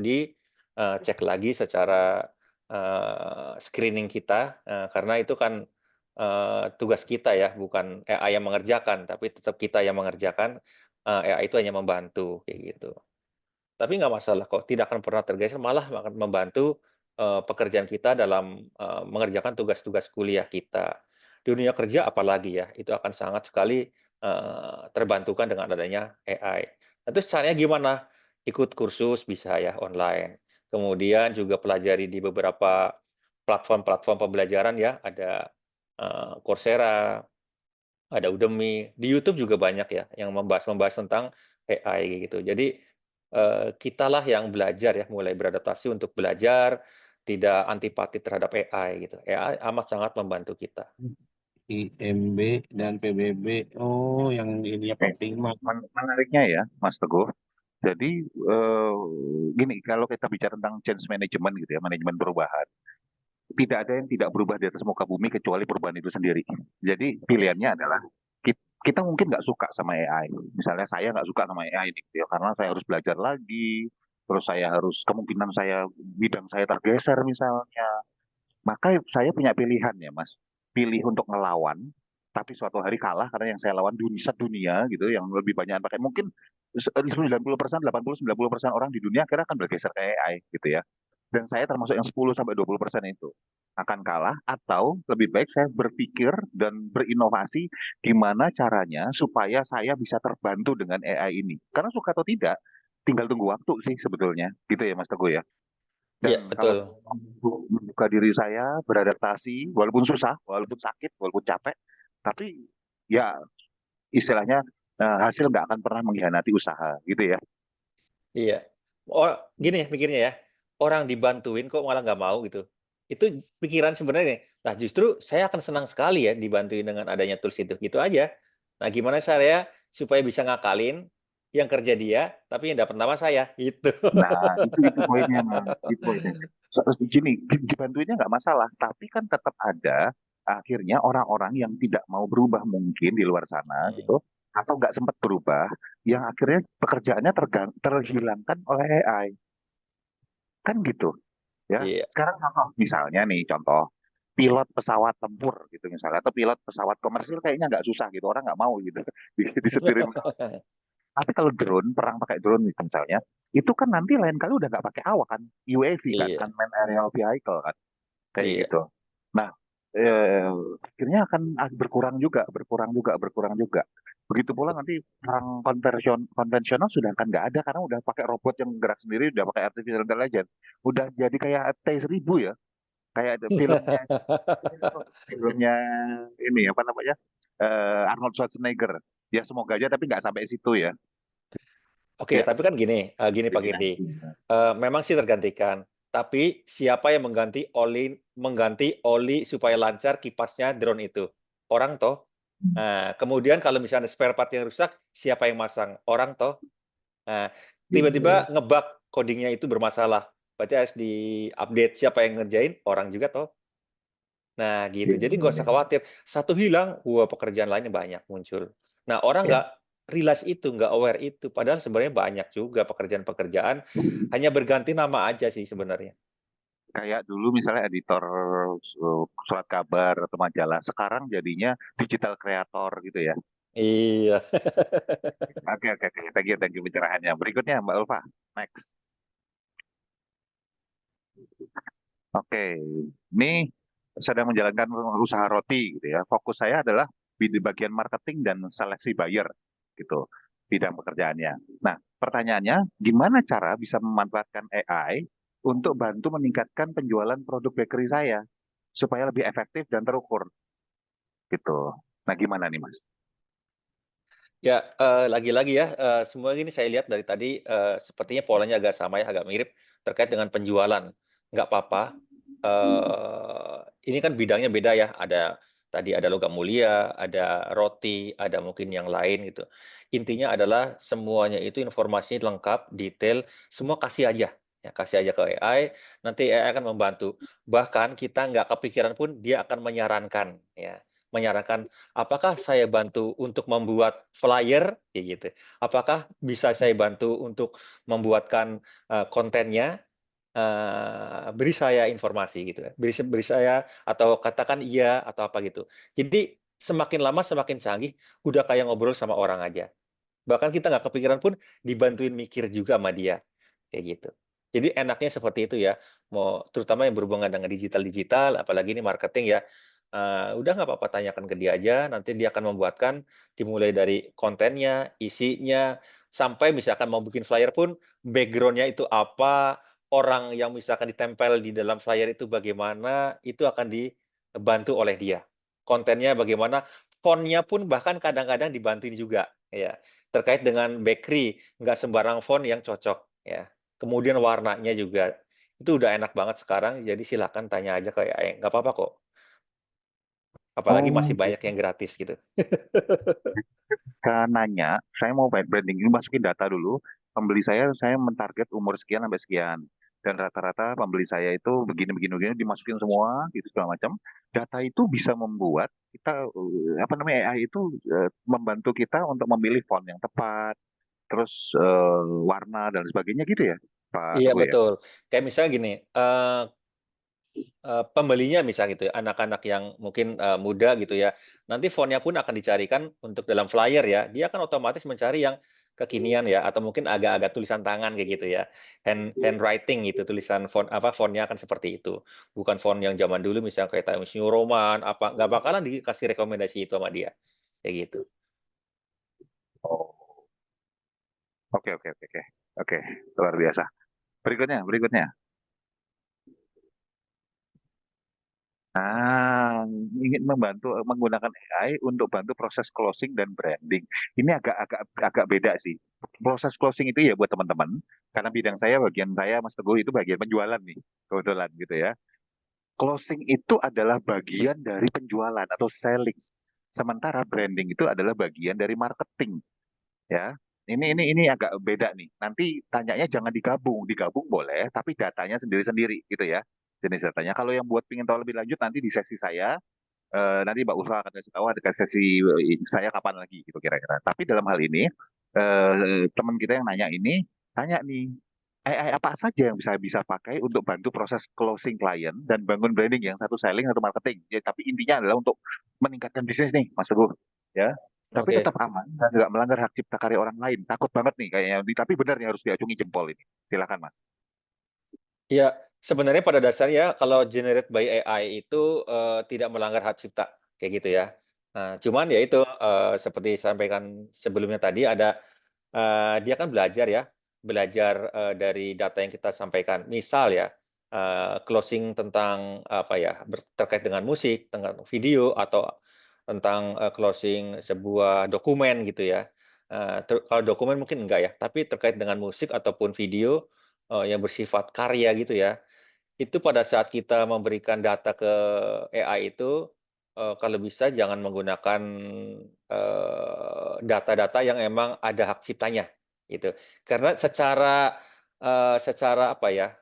cek lagi secara, screening kita, karena itu kan, tugas kita ya, bukan AI yang mengerjakan, tapi tetap kita yang mengerjakan, AI itu hanya membantu, kayak gitu. Tapi nggak masalah kok, tidak akan pernah tergeser, malah akan membantu, pekerjaan kita dalam, mengerjakan tugas-tugas kuliah kita. Di dunia kerja apalagi ya, itu akan sangat sekali, terbantukan dengan adanya AI. Nah, terus caranya gimana? Ikut kursus bisa ya online, kemudian juga pelajari di beberapa platform-platform pembelajaran ya, ada, Coursera, ada Udemy, di YouTube juga banyak ya yang membahas-membahas tentang AI gitu. Jadi, kitalah yang belajar ya, mulai beradaptasi untuk belajar, tidak antipati terhadap AI gitu. AI amat sangat membantu kita. IMB dan PBB. Oh, yang ininya Oke, Papingma. menariknya ya, Mas Teguh. Jadi gini, kalau kita bicara tentang change management gitu ya, manajemen perubahan, tidak ada yang tidak berubah di atas muka bumi kecuali perubahan itu sendiri. Jadi Iya. pilihannya adalah kita mungkin nggak suka sama AI. Misalnya saya nggak suka sama AI ini, gitu ya, karena saya harus belajar lagi, terus saya harus kemungkinan bidang saya tergeser misalnya, maka saya punya pilihan ya Mas, pilih untuk ngelawan, tapi suatu hari kalah karena yang saya lawan sedunia gitu, yang lebih banyak pakai mungkin 90%, 80, 90% orang di dunia akhirnya akan bergeser ke AI gitu ya. Dan saya termasuk yang 10 sampai 20% itu akan kalah, atau lebih baik saya berpikir dan berinovasi gimana caranya supaya saya bisa terbantu dengan AI ini. Karena suka atau tidak, tinggal tunggu waktu sih sebetulnya, gitu ya Mas Teguh ya. Iya, Dan betul. kalau membuka diri saya, beradaptasi, walaupun susah, walaupun sakit, walaupun capek, tapi ya istilahnya hasil nggak akan pernah mengkhianati usaha, gitu ya. Iya. Oh, gini ya mikirnya ya, orang dibantuin kok malah nggak mau gitu. Itu pikiran sebenarnya. Nah, justru saya akan senang sekali ya dibantuin dengan adanya tools itu, gitu aja. Nah, gimana saya supaya bisa ngakalin yang kerja dia, tapi yang dapat nama saya, gitu. Nah, itu poinnya, Mas. Itu poinnya. Gini, dibantuinnya nggak masalah, tapi kan tetap ada akhirnya orang-orang yang tidak mau berubah mungkin di luar sana Hmm, gitu, atau nggak sempat berubah, yang akhirnya pekerjaannya terhilangkan oleh AI. Kan gitu, ya. iya. Sekarang misalnya nih contoh, pilot pesawat tempur gitu misalnya, atau pilot pesawat komersil kayaknya nggak susah gitu, orang nggak mau gitu disetirin. Tapi kalau drone, perang pakai drone gitu misalnya, itu kan nanti lain kali udah nggak pakai awak kan, UAV kan, Iya, unmanned aerial vehicle kan, kayak iya. gitu. Nah, eh, akhirnya akan berkurang juga, berkurang juga, berkurang juga. Begitu pula nanti perang konvensional sudah akan nggak ada karena udah pakai robot yang gerak sendiri, udah pakai artificial intelligence, udah jadi kayak T-1000 ya, kayak ada filmnya ini apa namanya, Arnold Schwarzenegger. Ya semoga aja tapi nggak sampai situ ya. Oke, Ya, tapi kan gini, gini Pak iya. Girdi, memang sih tergantikan, tapi siapa yang mengganti oli supaya lancar kipasnya drone itu? Orang toh. Nah, kemudian kalau misalnya spare part yang rusak, siapa yang masang? Orang toh. Nah, tiba-tiba nge-bug coding itu bermasalah, berarti harus di-update, siapa yang ngerjain? Orang juga toh. Nah, gitu. Jadi nggak usah khawatir, satu hilang, wah pekerjaan lainnya banyak muncul. Nah, orang Ya, nggak realize itu, nggak aware itu, padahal sebenarnya banyak juga pekerjaan-pekerjaan, hanya berganti nama aja sih sebenarnya. kayak dulu misalnya editor surat kabar atau majalah, sekarang jadinya digital creator gitu ya. Iya. Oke, oke, oke. Thank you pencerahannya. Berikutnya Mbak Ulfa, next. Oke, ini sedang menjalankan usaha roti gitu ya. Fokus saya adalah di bagian marketing dan seleksi buyer gitu, bidang pekerjaannya. Nah, pertanyaannya, gimana cara bisa memanfaatkan AI untuk bantu meningkatkan penjualan produk bakery saya supaya lebih efektif dan terukur gitu. Nah, gimana nih Mas? Ya, lagi-lagi ya, semua ini saya lihat dari tadi, sepertinya polanya agak sama ya, agak mirip terkait dengan penjualan. Nggak apa-apa, ini kan bidangnya beda ya, tadi ada logam mulia, ada roti, ada mungkin yang lain gitu. Intinya adalah semuanya itu informasinya lengkap, detail, semua kasih aja, ya kasih aja ke AI, nanti AI akan membantu. Bahkan kita nggak kepikiran pun dia akan menyarankan, ya. Menyarankan, apakah saya bantu untuk membuat flyer? Kayak gitu. Apakah bisa saya bantu untuk membuatkan, kontennya? Beri saya informasi gitu ya, beri saya atau katakan iya atau apa gitu. Jadi semakin lama semakin canggih, udah kayak ngobrol sama orang aja. Bahkan kita nggak kepikiran pun dibantuin mikir juga sama dia, kayak gitu. Jadi enaknya seperti itu ya, mau terutama yang berhubungan dengan digital-digital, apalagi ini marketing ya, udah nggak apa-apa tanyakan ke dia aja, nanti dia akan membuatkan dimulai dari kontennya, isinya, sampai misalkan mau bikin flyer pun background-nya itu apa, orang yang misalkan ditempel di dalam flyer itu bagaimana, itu akan dibantu oleh dia. Kontennya bagaimana, font-nya pun bahkan kadang-kadang dibantuin juga, ya. Terkait dengan bakery, nggak sembarang font yang cocok, ya. Kemudian warnanya juga, itu udah enak banget sekarang, jadi silakan tanya aja ke AI, nggak apa-apa kok. Apalagi masih Oh, banyak yang gratis gitu. nanya, saya mau branding ini masukin data dulu. Pembeli saya mentarget umur sekian sampai sekian. Dan rata-rata pembeli saya itu begini, begini, begini, dimasukin semua, gitu segala macam. Data itu bisa membuat kita, apa namanya, AI itu membantu kita untuk memilih font yang tepat, terus warna dan sebagainya gitu ya. Pak Iya Teguh ya. betul. Kayak misalnya gini, pembelinya misal gitu ya, anak-anak yang mungkin, muda gitu ya, nanti font-nya pun akan dicarikan untuk dalam flyer ya, dia akan otomatis mencari yang kekinian ya, atau mungkin agak-agak tulisan tangan kayak gitu ya, handwriting gitu, tulisan font-nya akan seperti itu. Bukan font yang zaman dulu misalnya kayak Times New Roman, apa, nggak bakalan dikasih rekomendasi itu sama dia, kayak gitu. Oh, oke oke oke oke. Oke, luar biasa. Berikutnya, berikutnya. Ingin membantu menggunakan AI untuk bantu proses closing dan branding. Ini agak beda sih. Proses closing itu ya buat teman-teman, karena bidang saya, bagian saya Mas Teguh itu bagian penjualan nih, kebetulan gitu ya. Closing itu adalah bagian dari penjualan atau selling. Sementara branding itu adalah bagian dari marketing, ya. Ini agak beda nih. Nanti tanyanya jangan digabung, digabung boleh, tapi datanya sendiri-sendiri gitu ya. Jenis datanya. Kalau yang buat pingin tahu lebih lanjut nanti di sesi saya, nanti Mbak Ulfa akan kasih tahu ada sesi saya kapan lagi gitu kira-kira. Tapi dalam hal ini teman kita yang nanya ini tanya nih, AI apa saja yang bisa bisa pakai untuk bantu proses closing klien dan bangun branding, yang satu selling satu marketing. Ya, tapi intinya adalah untuk meningkatkan bisnis nih Mas Teguh ya. Tapi Oke. tetap aman dan nggak melanggar hak cipta karya orang lain. Takut banget nih kayaknya. Tapi benar nih harus diacungi jempol ini. Silakan Mas. Ya, sebenarnya pada dasarnya kalau generate by AI itu, tidak melanggar hak cipta, kayak gitu ya. Nah, cuman ya itu, seperti disampaikan sebelumnya tadi ada, dia kan belajar ya, belajar, dari data yang kita sampaikan. Misal ya, closing tentang apa ya, terkait dengan musik, tentang video, atau tentang, closing sebuah dokumen gitu ya. Kalau dokumen mungkin enggak ya, tapi terkait dengan musik ataupun video, yang bersifat karya gitu ya, itu pada saat kita memberikan data ke AI itu, kalau bisa jangan menggunakan, data-data yang emang ada hak ciptanya, gitu. Karena secara apa ya,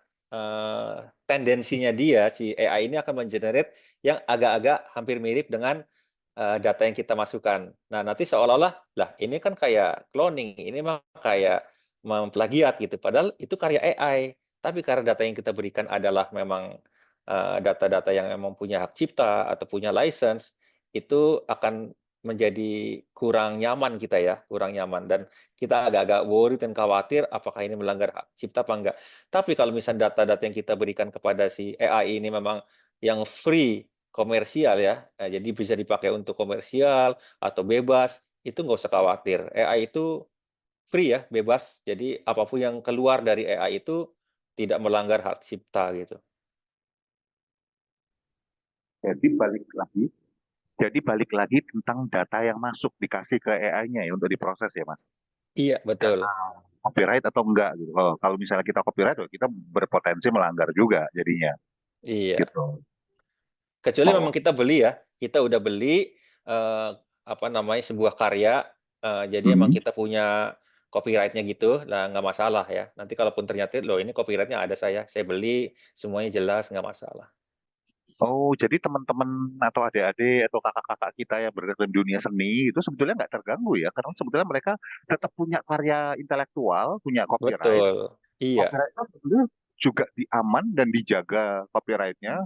tendensinya dia, si AI ini akan men-generate yang agak-agak hampir mirip dengan, data yang kita masukkan. Nah, nanti seolah-olah, "Lah, ini kan kayak cloning, ini mah kayak memplagiat," gitu. Padahal itu karya AI. Tapi karena data yang kita berikan adalah memang, data-data yang memang punya hak cipta atau punya license, itu akan menjadi kurang nyaman kita ya, kurang nyaman dan kita agak-agak worry dan khawatir apakah ini melanggar hak cipta apa enggak. Tapi kalau misalnya data-data yang kita berikan kepada si AI ini memang yang free, komersial ya, jadi bisa dipakai untuk komersial atau bebas, itu nggak usah khawatir. AI itu free ya, bebas. Jadi apapun yang keluar dari AI itu tidak melanggar hak cipta gitu. Jadi balik lagi, tentang data yang masuk dikasih ke AI-nya ya untuk diproses ya Mas. Iya, betul. Data copyright atau enggak gitu. Kalau misalnya kita copyright, kita berpotensi melanggar juga jadinya Iya. gitu. Kecuali memang Oh, kita beli ya, kita udah beli, apa namanya, sebuah karya, jadi emang mhm. kita punya copyright-nya gitu, lah nggak masalah ya. Nanti kalaupun ternyata, "Loh ini copyright-nya ada saya beli, semuanya jelas, nggak masalah." Oh, jadi teman-teman atau adik-adik atau kakak-kakak kita yang bergerak di dunia seni itu sebetulnya nggak terganggu ya, karena sebetulnya mereka tetap punya karya intelektual, punya copyright. Betul. Iya Copyright itu sebetulnya juga diaman dan dijaga copyright-nya.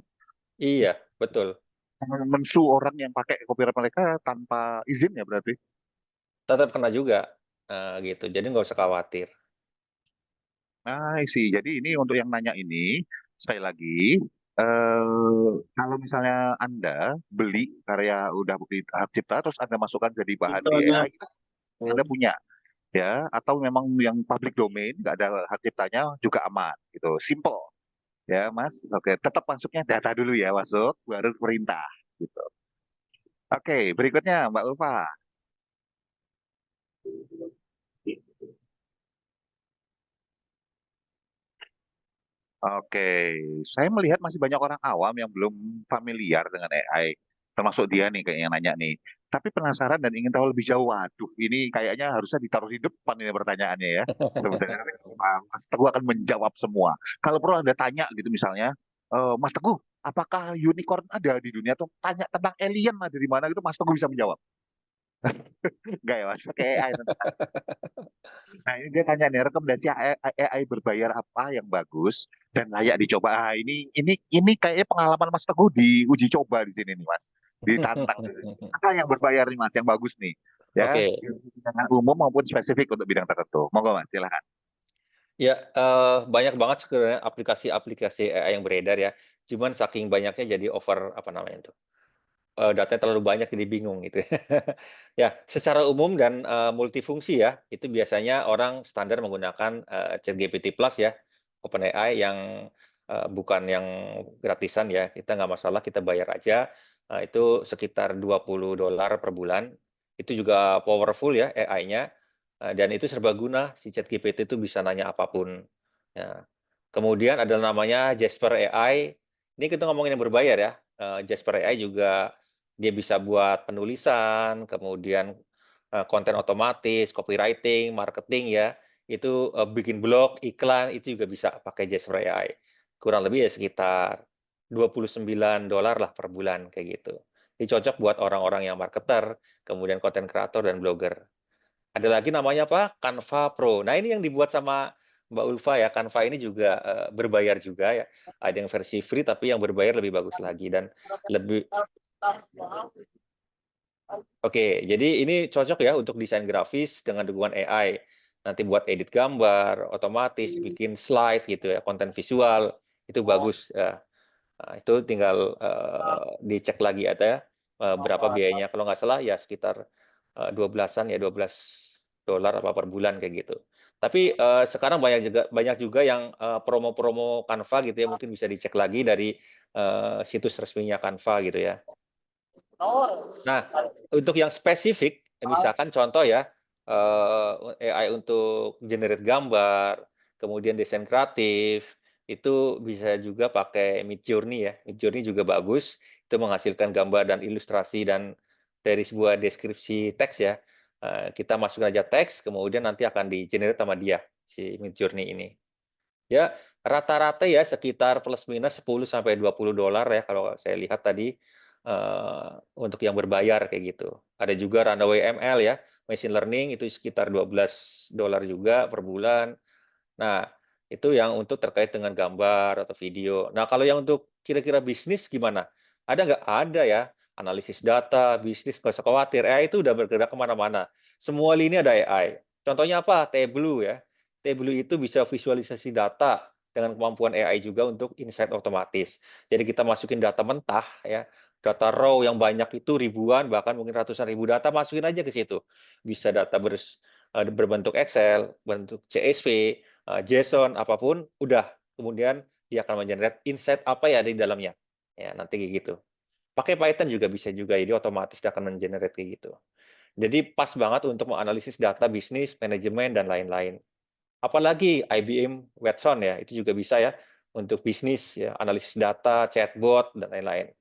iya, betul. Jangan mensu orang yang pakai copyright mereka tanpa izin ya berarti. Tetap kena juga, gitu. Jadi nggak usah khawatir. Nah, sih. Jadi ini untuk yang nanya ini, sekali lagi, kalau misalnya Anda beli karya udah bukti hak cipta, terus Anda masukkan jadi bahan di AI, Anda punya, ya, atau memang yang public domain, nggak ada hak ciptanya juga aman, gitu. Simple, ya, Mas. Oke, tetap masuknya data dulu ya, masuk, baru perintah, gitu. Oke, berikutnya Mbak Ulfa. Oke, saya melihat masih banyak orang awam yang belum familiar dengan AI, termasuk dia nih kayak yang nanya nih. Tapi penasaran dan ingin tahu lebih jauh. Waduh, ini kayaknya harusnya ditaruh di depan ini pertanyaannya ya. Sebenarnya Mas Teguh akan menjawab semua. Kalau perlu Anda tanya gitu misalnya, Mas Teguh, apakah unicorn ada di dunia? Atau tanya tentang alien ada di mana gitu, Mas Teguh bisa menjawab. Enggak ya Mas, pakai AI nanti. Nah, ini dia tanya nih, rekomendasi AI berbayar apa yang bagus dan layak dicoba. Ah, ini kayaknya pengalaman Mas Teguh di uji coba di sini nih, Mas. Ditantang. Apa yang berbayar nih, Mas, yang bagus nih? Ya, Oke, dengan umum maupun spesifik untuk bidang tertentu. Monggo, Mas, silakan. ya, banyak banget sebenarnya aplikasi-aplikasi AI yang beredar ya. Cuman saking banyaknya jadi over apa namanya itu, datanya terlalu banyak jadi bingung gitu. Ya, secara umum dan, multifungsi ya, itu biasanya orang standar menggunakan, ChatGPT Plus ya, OpenAI yang, bukan yang gratisan ya, kita nggak masalah kita bayar aja, itu sekitar $20 per bulan. Itu juga powerful ya AI-nya, dan itu serbaguna, si ChatGPT itu bisa nanya apapun. Ya, kemudian ada namanya Jasper AI, ini kita ngomongin yang berbayar ya, Jasper AI juga dia bisa buat penulisan, kemudian, konten otomatis, copywriting, marketing ya, itu, bikin blog, iklan, itu juga bisa pakai Jasper AI. Kurang lebih ya sekitar $29 lah per bulan, kayak gitu. Ini cocok buat orang-orang yang marketer, kemudian konten kreator dan blogger. Ada lagi namanya apa, Canva Pro. Nah, ini yang dibuat sama Mbak Ulfa ya, Canva ini juga, berbayar juga ya. Ada yang versi free, tapi yang berbayar lebih bagus lagi dan lebih. Oke, jadi ini cocok ya untuk desain grafis dengan dukungan AI. Nanti buat edit gambar, otomatis bikin slide gitu ya, konten visual, itu bagus ya. Nah, itu tinggal, dicek lagi ada, berapa biayanya. Kalau nggak salah ya sekitar, 12-an ya, $12 apa per bulan kayak gitu. Tapi, sekarang banyak juga yang, promo-promo Canva gitu ya, mungkin bisa dicek lagi dari, situs resminya Canva gitu ya. Nah, untuk yang spesifik, misalkan contoh ya, AI untuk generate gambar, kemudian desain kreatif, itu bisa juga pakai Midjourney ya. Midjourney juga bagus, itu menghasilkan gambar dan ilustrasi dan dari sebuah deskripsi teks ya, kita masukin aja teks, kemudian nanti akan di-generate sama dia, si Midjourney ini. Ya, rata-rata ya sekitar plus minus $10 sampai $20 ya kalau saya lihat tadi, untuk yang berbayar kayak gitu. Ada juga Runway ML ya, machine learning itu sekitar $12 juga per bulan. Nah, itu yang untuk terkait dengan gambar atau video. Nah, kalau yang untuk kira-kira bisnis gimana? Ada nggak? Ada ya, analisis data, bisnis nggak usah khawatir, AI itu udah bergerak kemana mana. Semua lini ada AI. Contohnya apa? Tableau ya. Tableau itu bisa visualisasi data dengan kemampuan AI juga untuk insight otomatis. Jadi kita masukin data mentah ya, data raw yang banyak itu ribuan, bahkan mungkin ratusan ribu data, masukin aja ke situ. Bisa data berbentuk Excel, bentuk CSV, JSON, apapun, udah. Kemudian dia akan mengenerate insight apa ya di dalamnya. Ya, nanti kayak gitu. Pakai Python juga bisa juga, jadi otomatis dia akan mengenerate kayak gitu. Jadi pas banget untuk menganalisis data bisnis, manajemen, dan lain-lain. Apalagi IBM Watson ya, itu juga bisa ya untuk bisnis ya, analisis data, chatbot, dan lain-lain.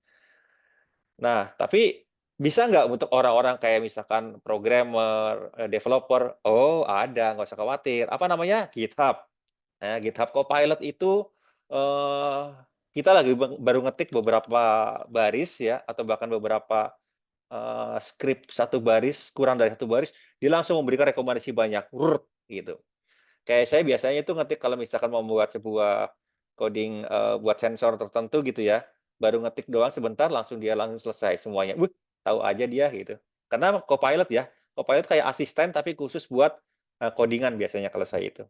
Nah, tapi bisa nggak untuk orang-orang kayak misalkan programmer, developer? Oh, ada, nggak usah khawatir. Apa namanya? GitHub. Nah, GitHub Copilot itu, eee, kita lagi baru ngetik beberapa baris ya, atau bahkan beberapa, skrip satu baris, kurang dari satu baris, dia langsung memberikan rekomendasi banyak, gitu. Kayak saya biasanya itu ngetik kalau misalkan mau membuat sebuah coding, buat sensor tertentu gitu ya, baru ngetik doang sebentar langsung selesai semuanya. Tahu aja dia gitu. Karena Copilot ya, Copilot kayak asisten tapi khusus buat, coding-an biasanya kalau saya itu.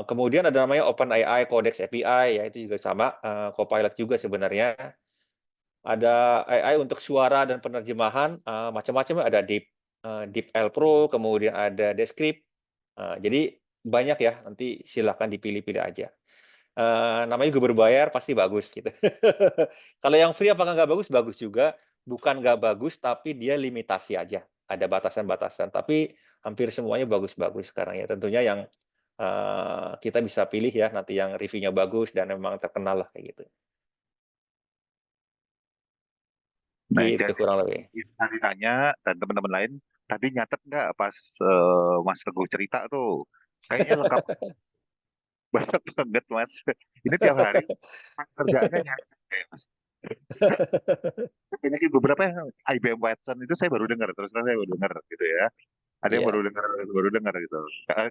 Kemudian ada namanya OpenAI Codex API ya, itu juga sama, Copilot juga sebenarnya. Ada AI untuk suara dan penerjemahan, macam-macam ada DeepL Pro, kemudian ada Descript. Jadi banyak ya, nanti silakan dipilih-pilih aja. Namanya juga berbayar pasti bagus gitu. Kalau yang free apakah nggak bagus? Bagus juga. Bukan nggak bagus, tapi dia limitasi aja. Ada batasan-batasan, tapi hampir semuanya bagus-bagus sekarang ya. Tentunya yang, kita bisa pilih ya nanti yang reviewnya bagus dan memang terkenal lah kayak gitu. Nah, Gitu jadi kurang lebih. tadi tanya dan teman-teman lain tadi nyatet nggak pas Mas Teguh cerita tuh? Kayaknya lengkap banget banget, Mas. Ini tiap hari kerjaannya nyatet kayak Mas. Kayaknya beberapa yang IBM Watson itu saya baru dengar, terus terang saya baru dengar gitu ya. Ada yang Iya, baru dengar gitu.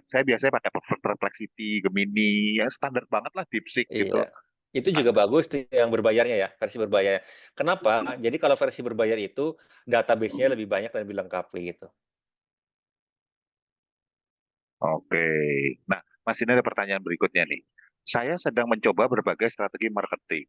Saya biasanya pakai Perplexity, Gemini, ya standar banget lah, DeepSeek gitu. iya. Itu juga bagus tuh yang berbayarnya ya, versi berbayar. Kenapa? Jadi kalau versi berbayar itu database-nya lebih banyak dan lebih lengkap gitu. Oke. Nah, Mas, ini ada pertanyaan berikutnya nih. Saya sedang mencoba berbagai strategi marketing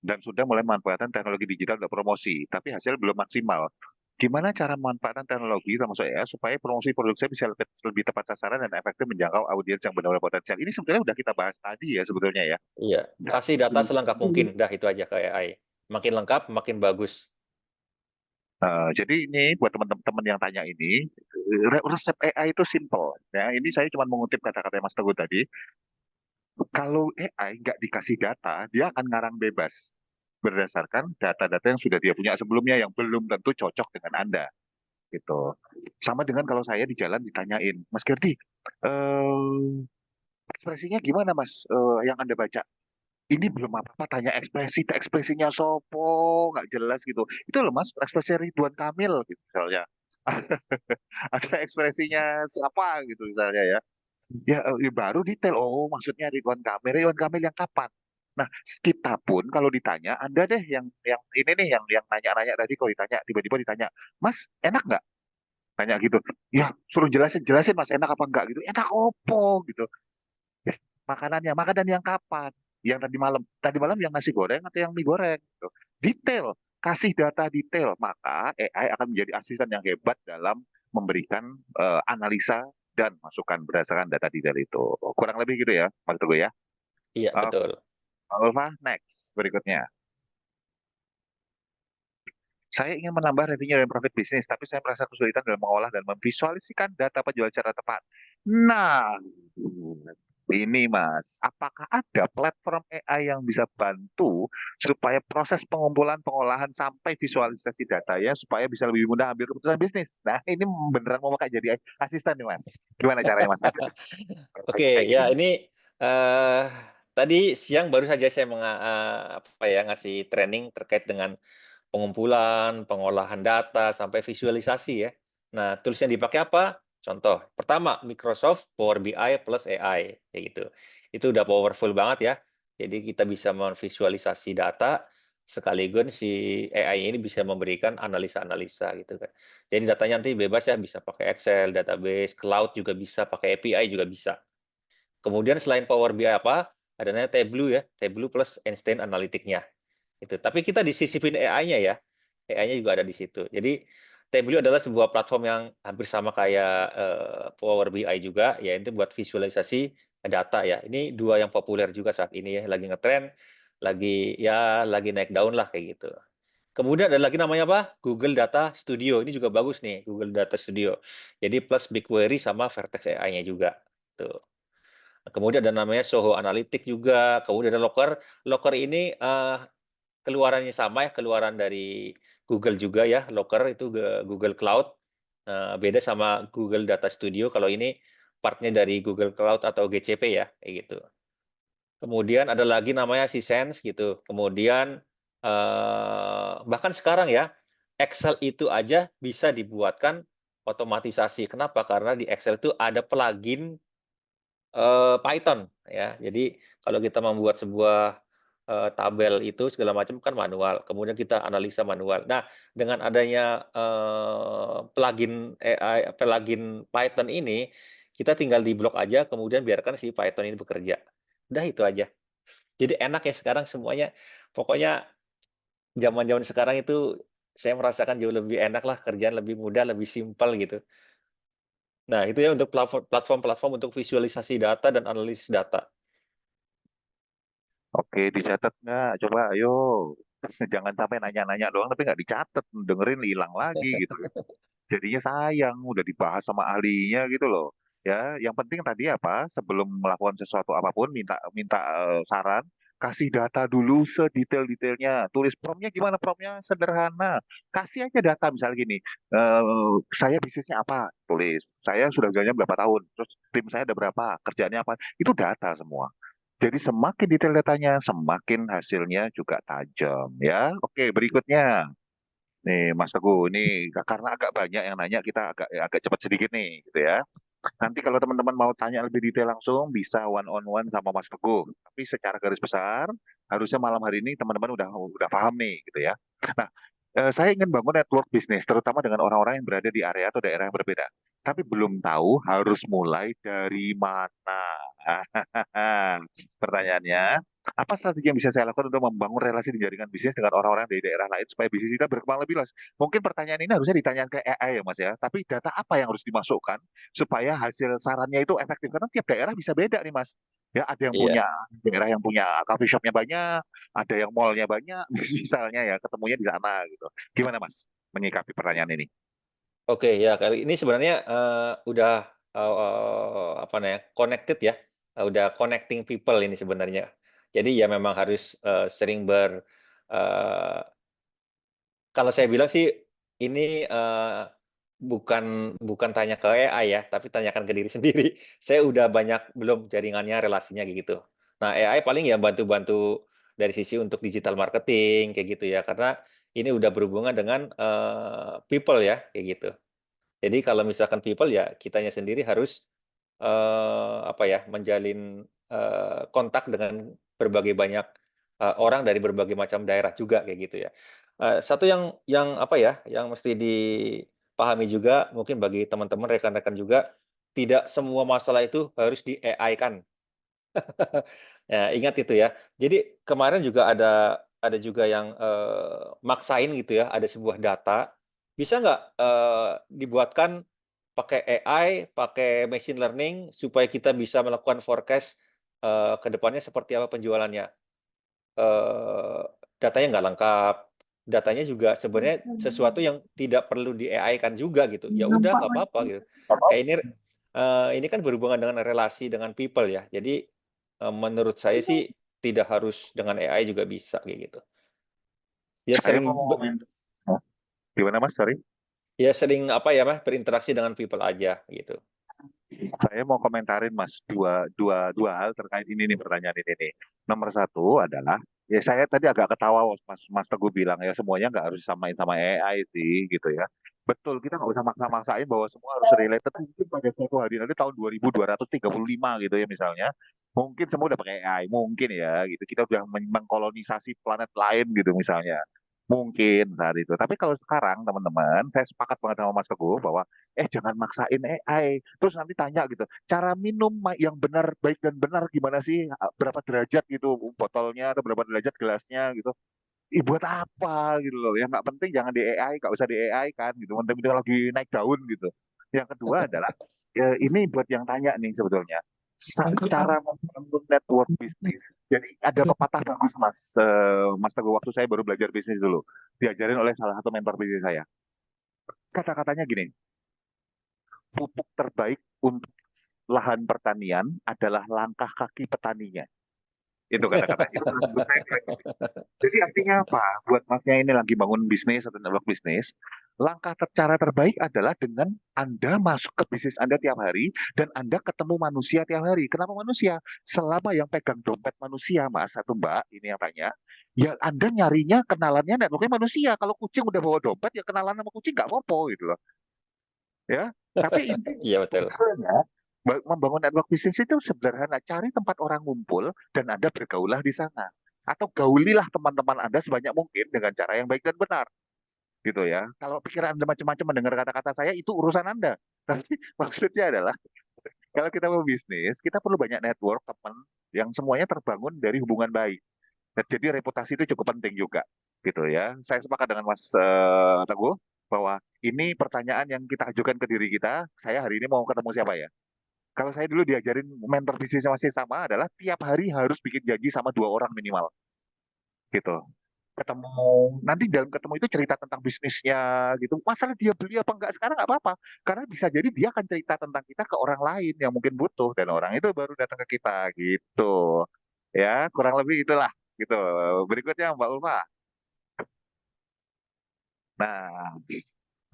dan sudah mulai memanfaatkan teknologi digital untuk promosi, tapi hasil belum maksimal. Gimana cara memanfaatkan teknologi termasuk AI supaya promosi produk saya bisa lebih tepat sasaran dan efektif menjangkau audiens yang benar-benar potensial? Ini sebetulnya udah kita bahas tadi ya sebetulnya ya. Iya, kasih data selengkap mungkin, dah itu aja ke AI. Makin lengkap, makin bagus. Jadi ini buat teman-teman yang tanya ini, resep AI itu simple. Ya, ini saya cuma mengutip kata-kata Mas Teguh tadi. Kalau AI nggak dikasih data, dia akan ngarang bebas berdasarkan data-data yang sudah dia punya sebelumnya yang belum tentu cocok dengan Anda gitu. Sama dengan kalau saya di jalan ditanyain, Mas Gerdi, ekspresinya gimana Mas yang Anda baca? Ini belum apa-apa tanya ekspresinya sopo nggak jelas gitu. Itu loh Mas, ekspresi Ridwan Kamil gitu misalnya. Ada ekspresinya siapa gitu misalnya ya. Ya, ya baru detail. Oh, maksudnya Ridwan Kamil. Ridwan Kamil yang kapan? Nah, kita pun kalau ditanya, Anda deh yang ini nih yang nanya-nanya tadi kalau ditanya tiba-tiba ditanya, Mas, enak nggak? Tanya gitu. Ya, suruh jelasin jelasin Mas, enak apa enggak gitu. Enak opo gitu. Eh, makanan yang kapan? Yang tadi malam. Tadi malam yang nasi goreng atau yang mie goreng gitu. Detail, kasih data detail, maka AI akan menjadi asisten yang hebat dalam memberikan analisa dan masukan berdasarkan data detail itu. Kurang lebih gitu ya, Mas Teguh ya. Iya, Oke, betul. Pak Ulfa, next berikutnya. Saya ingin menambah revenue dan profit bisnis, tapi saya merasa kesulitan dalam mengolah dan memvisualisasikan data penjual secara tepat. Nah, ini Mas, apakah ada platform AI yang bisa bantu supaya proses pengumpulan, pengolahan sampai visualisasi datanya supaya bisa lebih mudah ambil keputusan bisnis? Nah, ini beneran mau pakai jadi asisten nih Mas. Gimana caranya Mas? Oke, Kayak ya gini. ini eh tadi siang baru saja saya apa ya ngasih training terkait dengan pengumpulan, pengolahan data sampai visualisasi ya. Nah, tools yang dipakai apa? Contoh, pertama Microsoft Power BI plus AI kayak gitu. Itu udah powerful banget ya. Jadi kita bisa memvisualisasi data sekaligus si AI ini bisa memberikan analisa-analisa gitu kan. Jadi datanya nanti bebas ya, bisa pakai Excel, database, cloud juga bisa, pakai API juga bisa. Kemudian selain Power BI apa, ada namanya Tableau ya, Tableau plus Einstein Analytic-nya. Itu. Tapi kita disisipin AI-nya ya. AI-nya juga ada di situ. Jadi Tableau adalah sebuah platform yang hampir sama kayak Power BI juga, ya itu buat visualisasi data ya. Ini dua yang populer juga saat ini ya, lagi ngetren, lagi naik daun lah kayak gitu. Kemudian ada lagi namanya apa? Google Data Studio. Ini juga bagus nih, Google Data Studio. Jadi plus BigQuery sama Vertex AI-nya juga. Tuh. Kemudian ada namanya Soho Analytics juga, kemudian ada Locker. Locker ini keluarannya sama ya, keluaran dari Google juga ya, Locker itu Google Cloud. Beda sama Google Data Studio, kalau ini partnya dari Google Cloud atau GCP ya, kayak gitu. Kemudian ada lagi namanya Sense gitu. Kemudian bahkan sekarang ya, Excel itu aja bisa dibuatkan otomatisasi. Kenapa? Karena di Excel itu ada plugin Python ya. Jadi kalau kita membuat sebuah, tabel itu segala macam kan manual, kemudian kita analisa manual. Nah, dengan adanya, plugin Python ini, kita tinggal di-blok aja kemudian biarkan si Python ini bekerja. Udah itu aja. Jadi enak ya sekarang semuanya, pokoknya zaman-zaman sekarang itu saya merasakan jauh lebih enak lah, kerjaan lebih mudah, lebih simpel gitu. Nah, itu ya untuk platform-platform untuk visualisasi data dan analisis data. Oke, dicatat nggak? Coba ayo. Jangan sampai nanya-nanya doang tapi nggak dicatat, dengerin hilang lagi gitu. Jadinya sayang, udah dibahas sama ahlinya gitu loh. Ya, yang penting tadi apa? Sebelum melakukan sesuatu apapun, minta minta saran, kasih data dulu sedetail-detailnya. Tulis promnya gimana? Promnya sederhana. Kasih aja data misalnya gini. Saya bisnisnya apa? Tulis. Saya sudah jalannya berapa tahun? Terus tim saya ada berapa? Kerjanya apa? Itu data semua. Jadi semakin detail datanya, semakin hasilnya juga tajam ya. Oke, berikutnya. Nih Mas Teguh, ini karena agak banyak yang nanya, kita agak cepat sedikit nih, gitu ya. Nanti kalau teman-teman mau tanya lebih detail langsung, bisa one on one sama Mas Teguh. Tapi secara garis besar, harusnya malam hari ini teman-teman udah paham nih, gitu ya. Nah, saya ingin bangun network bisnis, terutama dengan orang-orang yang berada di area atau daerah yang berbeda. Tapi belum tahu harus mulai dari mana. Pertanyaannya, apa strategi yang bisa saya lakukan untuk membangun relasi dan jaringan bisnis dengan orang-orang dari daerah lain supaya bisnis kita berkembang lebih luas? Mungkin pertanyaan ini harusnya ditanyakan ke AI ya Mas ya, tapi data apa yang harus dimasukkan supaya hasil sarannya itu efektif? Karena tiap daerah bisa beda nih Mas. Ya, ada yang punya Iya. daerah yang punya coffee shopnya banyak, ada yang mallnya banyak, misalnya ya ketemunya di sana gitu. Gimana Mas menyikapi pertanyaan ini? Oke, ya kali ini sebenarnya, udah, apa namanya, connected ya, udah connecting people ini sebenarnya. Jadi ya memang harus, sering eee, kalau saya bilang sih ini, bukan tanya ke AI ya, tapi tanyakan ke diri sendiri. Saya udah banyak belum jaringannya, relasinya kayak gitu. Nah, AI paling ya bantu-bantu dari sisi untuk digital marketing kayak gitu ya, karena ini udah berhubungan dengan, people ya, kayak gitu. Jadi kalau misalkan people ya kitanya sendiri harus, apa ya, menjalin, kontak dengan berbagai banyak, orang dari berbagai macam daerah juga kayak gitu ya. Satu yang apa ya, yang mesti dipahami juga mungkin bagi teman-teman, rekan-rekan juga, tidak semua masalah itu harus di-AI-kan. Ya, ingat itu ya. Jadi kemarin juga ada juga yang, maksain gitu ya, ada sebuah data, bisa nggak, dibuatkan pakai AI, pakai machine learning, supaya kita bisa melakukan forecast, ke depannya seperti apa penjualannya. Eee, Datanya nggak lengkap, datanya juga sebenarnya sesuatu yang tidak perlu di-AI-kan juga gitu. Ya udah nggak apa-apa gitu. Kayak ini kan berhubungan dengan relasi dengan people ya. Jadi, menurut saya sih tidak harus dengan AI juga bisa kayak gitu. Ya Saya mau sering ngomongin. Hah? Gimana Mas? Sorry. ya sering apa ya, Mas, berinteraksi dengan people aja gitu. Saya mau komentarin Mas dua hal terkait ini nih, pertanyaan ini nih. Nomor satu adalah, ya saya tadi agak ketawa Mas Mas Teguh bilang ya semuanya nggak harus disamain sama AI sih gitu ya. Betul, kita nggak usah maksa-maksain bahwa semua harus related. Mungkin pada suatu hari nanti tahun 2235 gitu ya misalnya, mungkin semua udah pakai AI, mungkin ya gitu. Kita udah mengkolonisasi planet lain gitu misalnya. Mungkin saat itu. Tapi kalau sekarang teman-teman, saya sepakat banget sama Mas Teguh bahwa jangan maksain AI. Terus nanti tanya gitu, cara minum yang benar, baik dan benar gimana sih? Berapa derajat gitu botolnya atau berapa derajat gelasnya gitu. Buat apa gitu loh. Yang nggak penting jangan di AI, nggak usah di AI kan gitu. Penting lagi naik daun gitu. Yang kedua adalah, ini buat yang tanya nih sebetulnya. Cara membangun network bisnis. Jadi ada pepatah bagus Mas, Mas Teguh, waktu saya baru belajar bisnis dulu. Diajarin oleh salah satu mentor bisnis saya. Kata-katanya gini, pupuk terbaik untuk lahan pertanian adalah langkah kaki petaninya. Itu kata-kata. Itu menurut saya keren. Jadi artinya apa? Buat masnya ini lagi bangun bisnis atau network bisnis, cara terbaik adalah dengan Anda masuk ke bisnis Anda tiap hari dan Anda ketemu manusia tiap hari. Kenapa manusia? Selama yang pegang dompet manusia, Mas, atau Mbak, ini yang tanya, ya Anda nyarinya kenalannya networknya manusia. Kalau kucing udah bawa dompet, ya kenalan sama kucing nggak apa-apa gitu loh. Ya, tapi Iya betul. intinya membangun network bisnis itu sederhana. Cari tempat orang ngumpul dan Anda bergaulah di sana. Atau gaulilah teman-teman Anda sebanyak mungkin dengan cara yang baik dan benar. Gitu ya. Kalau pikiran Anda macam-macam mendengar kata-kata saya, itu urusan Anda. Tapi maksudnya adalah, kalau kita mau bisnis, kita perlu banyak network teman yang semuanya terbangun dari hubungan baik. Dan jadi reputasi itu cukup penting juga. Gitu ya. Saya sepakat dengan Mas Teguh bahwa ini pertanyaan yang kita ajukan ke diri kita. Saya hari ini mau ketemu siapa ya? Kalau saya dulu diajarin mentor bisnisnya masih sama adalah tiap hari harus bikin janji sama 2 orang minimal gitu. Ketemu, nanti dalam ketemu itu cerita tentang bisnisnya gitu. Masalah dia beli apa enggak sekarang nggak apa-apa, karena bisa jadi dia akan cerita tentang kita ke orang lain yang mungkin butuh dan orang itu baru datang ke kita gitu. Ya, kurang lebih itulah gitu. Berikutnya Mbak Ulfa. Nah,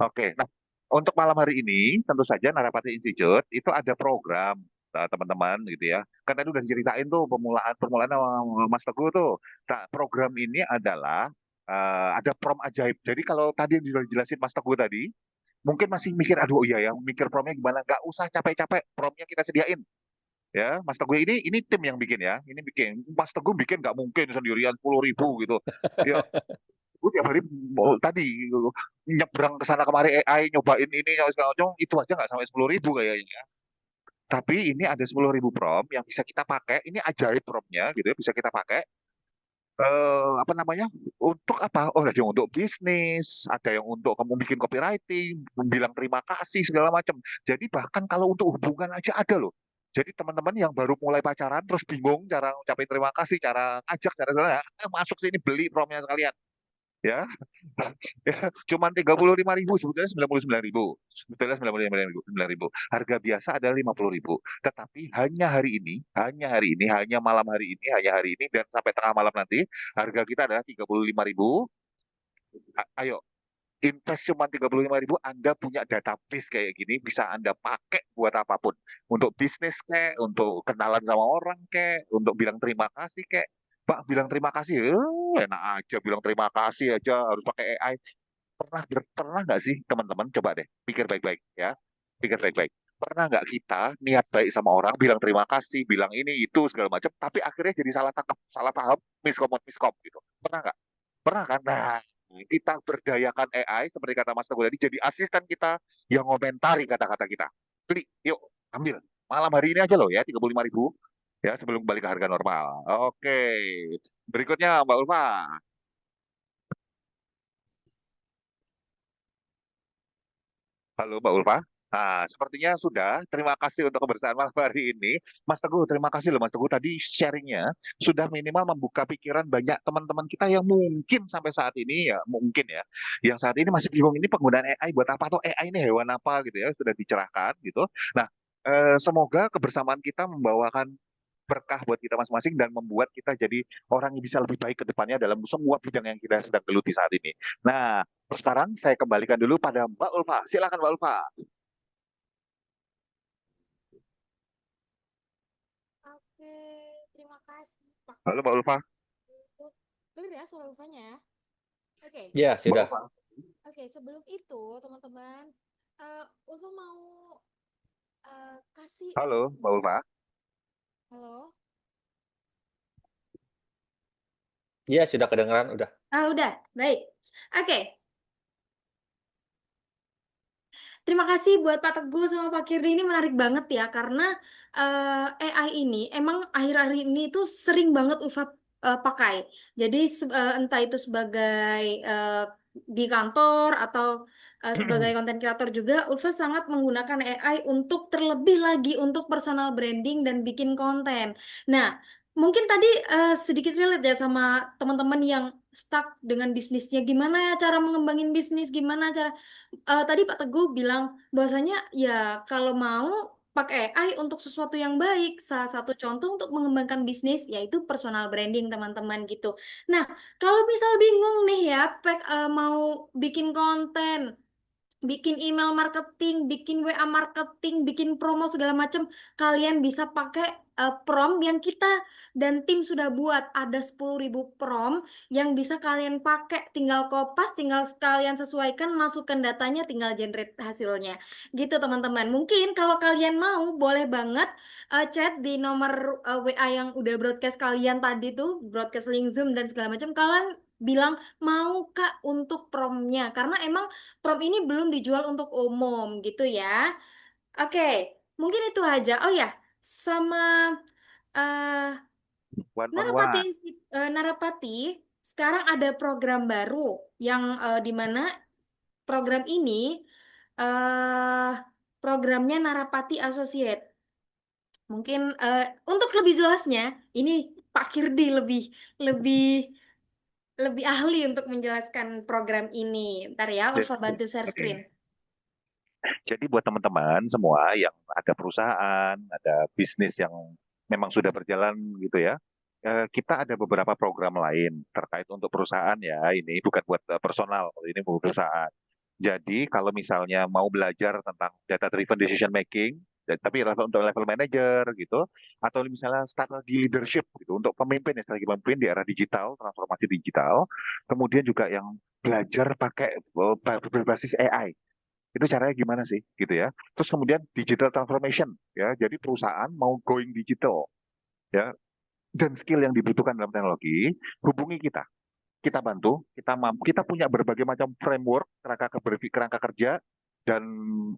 oke. Nah, untuk malam hari ini, tentu saja Narapati Institute itu ada program, teman-teman gitu ya. Kan tadi udah diceritain tuh permulaan permulaan sama Mas Teguh tuh. Nah, program ini adalah ada prom ajaib. Jadi kalau tadi yang sudah dijelasin Mas Teguh tadi, mungkin masih mikir, aduh iya ya, mikir promnya gimana? Nggak usah capek-capek, promnya kita sediain. Ya, Mas Teguh ini tim yang bikin ya, ini bikin. Mas Teguh bikin nggak mungkin sendirian 10.000 gitu. Ya, gue tiap hari tadi nyebrang ke sana kemari AI nyobain ini segala macam itu aja nggak sampai 10.000 kayaknya. Tapi ini ada 10.000 prom yang bisa kita pakai. Ini ajaib promnya gitu ya, bisa kita pakai. Apa namanya? Untuk apa? Oh, ada yang untuk bisnis, ada yang untuk kamu bikin copywriting, bilang terima kasih segala macam. Jadi bahkan kalau untuk hubungan aja ada loh. Jadi teman-teman yang baru mulai pacaran terus bingung cara ngucapin terima kasih, cara ngajak, cara segala, masuk sini beli promnya sekalian. Ya, ya, cuman 35.000, sebetulnya 99.000, sebetulnya 99.000. Harga biasa adalah 50.000. Tetapi hanya hari ini, hanya malam hari ini, hanya hari ini dan sampai tengah malam nanti, harga kita adalah 35.000. Ayo, invest cuma 35.000, Anda punya database kayak gini, bisa Anda pakai buat apapun. Untuk bisnis kek, untuk kenalan sama orang kek, untuk bilang terima kasih kek. Pak, bilang terima kasih, enak aja bilang terima kasih aja, harus pakai AI. Pernah nggak sih teman-teman, coba deh pikir baik-baik ya, pikir baik-baik, pernah nggak kita niat baik sama orang, bilang terima kasih, bilang ini itu segala macam, tapi akhirnya jadi salah tangkap, salah paham, miskom gitu, pernah nggak? Pernah kan? Nah, kita berdayakan AI seperti kata Mas Teguh tadi, jadi asisten kita yang ngomentari kata-kata kita. Beli, yuk ambil, malam hari ini aja loh ya, 35.000 ya, sebelum kembali ke harga normal. Oke, berikutnya Mbak Ulfa. Halo Mbak Ulfa. Nah, sepertinya sudah. Terima kasih untuk kebersamaan malam hari ini. Mas Teguh, terima kasih loh Mas Teguh. Tadi sharingnya sudah minimal membuka pikiran banyak teman-teman kita yang mungkin sampai saat ini ya, mungkin ya, yang saat ini masih bingung ini penggunaan AI buat apa, atau AI ini hewan apa gitu ya, sudah dicerahkan gitu. Nah, semoga kebersamaan kita membawakan berkah buat kita masing-masing dan membuat kita jadi orang yang bisa lebih baik ke depannya dalam semua bidang yang kita sedang geluti saat ini. Nah, sekarang saya kembalikan dulu pada Mbak Ulfa. Silakan Mbak Ulfa. Oke, terima kasih Pak. Halo Mbak Ulfa. Clear ya soal Ulfanya ya? Oke. Ya, Mbak sudah. Ulfa. Oke, sebelum itu teman-teman, Ulfa mau kasih Halo Mbak Ulfa. halo. Ya, sudah kedengaran, udah. Udah, baik. Oke. Terima kasih buat Pak Teguh sama Pak Kirdi, ini menarik banget ya karena AI ini emang akhir-akhir ini tuh sering banget Ulfa pakai. Jadi entah itu sebagai di kantor atau sebagai konten kreator juga, Ulfa sangat menggunakan AI untuk terlebih lagi untuk personal branding dan bikin konten. Nah, mungkin tadi sedikit relate ya sama teman-teman yang stuck dengan bisnisnya. Gimana ya cara mengembangin bisnis? Gimana cara tadi Pak Teguh bilang bahwasanya ya kalau mau pakai AI untuk sesuatu yang baik, salah satu contoh untuk mengembangkan bisnis yaitu personal branding teman-teman gitu. Nah, kalau misal bingung nih ya, mau bikin konten, bikin email marketing, bikin WA marketing, bikin promo segala macam, kalian bisa pakai prompt yang kita dan tim sudah buat. Ada 10.000 prompt yang bisa kalian pakai, tinggal kopas, tinggal kalian sesuaikan, masukkan datanya, tinggal generate hasilnya. Gitu teman-teman. Mungkin kalau kalian mau, boleh banget chat di nomor WA yang udah broadcast kalian tadi tuh, broadcast link Zoom dan segala macam. Kalian bilang mau Kak untuk promnya, karena emang prom ini belum dijual untuk umum gitu ya. Oke, mungkin itu aja. Oh ya, sama eh One Narapati one. Narapati sekarang ada program baru yang di mana program ini eh programnya Narapati Associate. Mungkin untuk lebih jelasnya, ini Pak Kirdi lebih lebih lebih ahli untuk menjelaskan program ini. Ntar ya, Ulfa bantu share Oke. screen. Jadi buat teman-teman semua yang ada perusahaan, ada bisnis yang memang sudah berjalan gitu ya, kita ada beberapa program lain terkait untuk perusahaan ya. Ini bukan buat personal, ini buat perusahaan. Jadi kalau misalnya mau belajar tentang data driven decision making tapi untuk level manager gitu, atau misalnya strategi leadership gitu untuk pemimpin ya, strategi pemimpin di era digital, transformasi digital, kemudian juga yang belajar pakai berbasis AI. Itu caranya gimana sih gitu ya. Terus kemudian digital transformation ya. Jadi perusahaan mau going digital ya, dan skill yang dibutuhkan dalam teknologi, hubungi kita. Kita bantu, kita mampu, kita punya berbagai macam framework, kerangka kerja, dan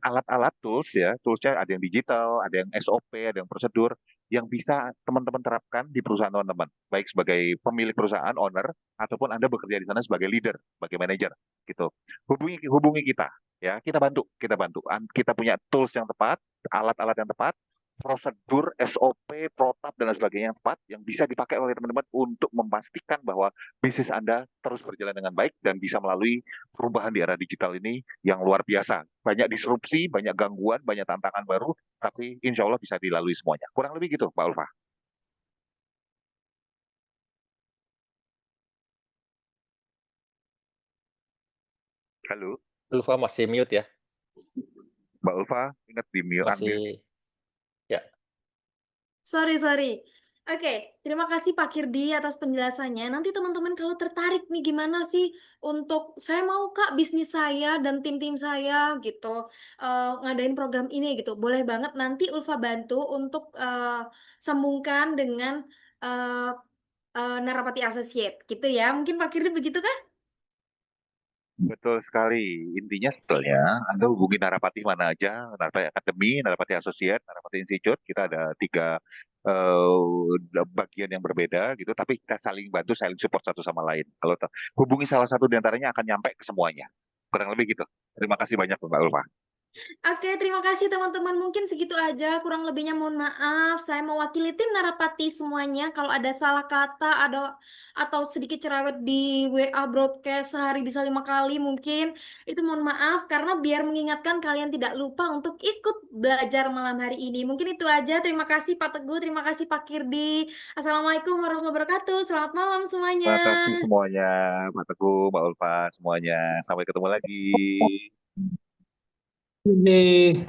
alat-alat tools ya. Toolsnya ada yang digital, ada yang SOP, ada yang prosedur, yang bisa teman-teman terapkan di perusahaan teman-teman. Baik sebagai pemilik perusahaan, owner, ataupun Anda bekerja di sana sebagai leader, sebagai manager gitu. Hubungi kita ya, kita bantu, kita bantu. Kita punya tools yang tepat, alat-alat yang tepat, prosedur, SOP, protap, dan lain sebagainya yang tepat yang bisa dipakai oleh teman-teman untuk memastikan bahwa bisnis Anda terus berjalan dengan baik dan bisa melalui perubahan di era digital ini yang luar biasa. Banyak disrupsi, banyak gangguan, banyak tantangan baru, tapi insya Allah bisa dilalui semuanya. Kurang lebih gitu, Mbak Ulfa. Halo, Ulfa masih mute ya? Mbak Ulfa, ingat di mute, unmute. Masih, ya. Sorry. Oke, terima kasih Pak Kirdi atas penjelasannya. Nanti teman-teman kalau tertarik nih gimana sih untuk saya mau Kak bisnis saya dan tim-tim saya gitu ngadain program ini gitu. Boleh banget nanti Ulfa bantu untuk sambungkan dengan eh, Narapati Associate gitu ya. Mungkin Pak Kirdi begitu kan? Betul sekali. Intinya sebetulnya Anda hubungi Narapati mana aja, Narapati Academy, Narapati Associate, Narapati Institute. Kita ada 3 bagian yang berbeda gitu, tapi kita saling bantu, saling support satu sama lain. Kalau hubungi salah satu di antaranya akan nyampe ke semuanya. Kurang lebih gitu. Terima kasih banyak Mbak Ulfa. Oke, terima kasih teman-teman. Mungkin segitu aja. Kurang lebihnya mohon maaf. Saya mewakili tim Narapati semuanya. Kalau ada salah kata, atau sedikit cerewet di WA broadcast sehari bisa 5 kali mungkin. Itu mohon maaf karena biar mengingatkan kalian tidak lupa untuk ikut belajar malam hari ini. Mungkin itu aja. Terima kasih Pak Teguh, terima kasih Pak Kirdi. Assalamualaikum warahmatullahi wabarakatuh. Selamat malam semuanya. Terima kasih semuanya, Pak Teguh, Mbak Ulfa, semuanya. Sampai ketemu lagi. Ini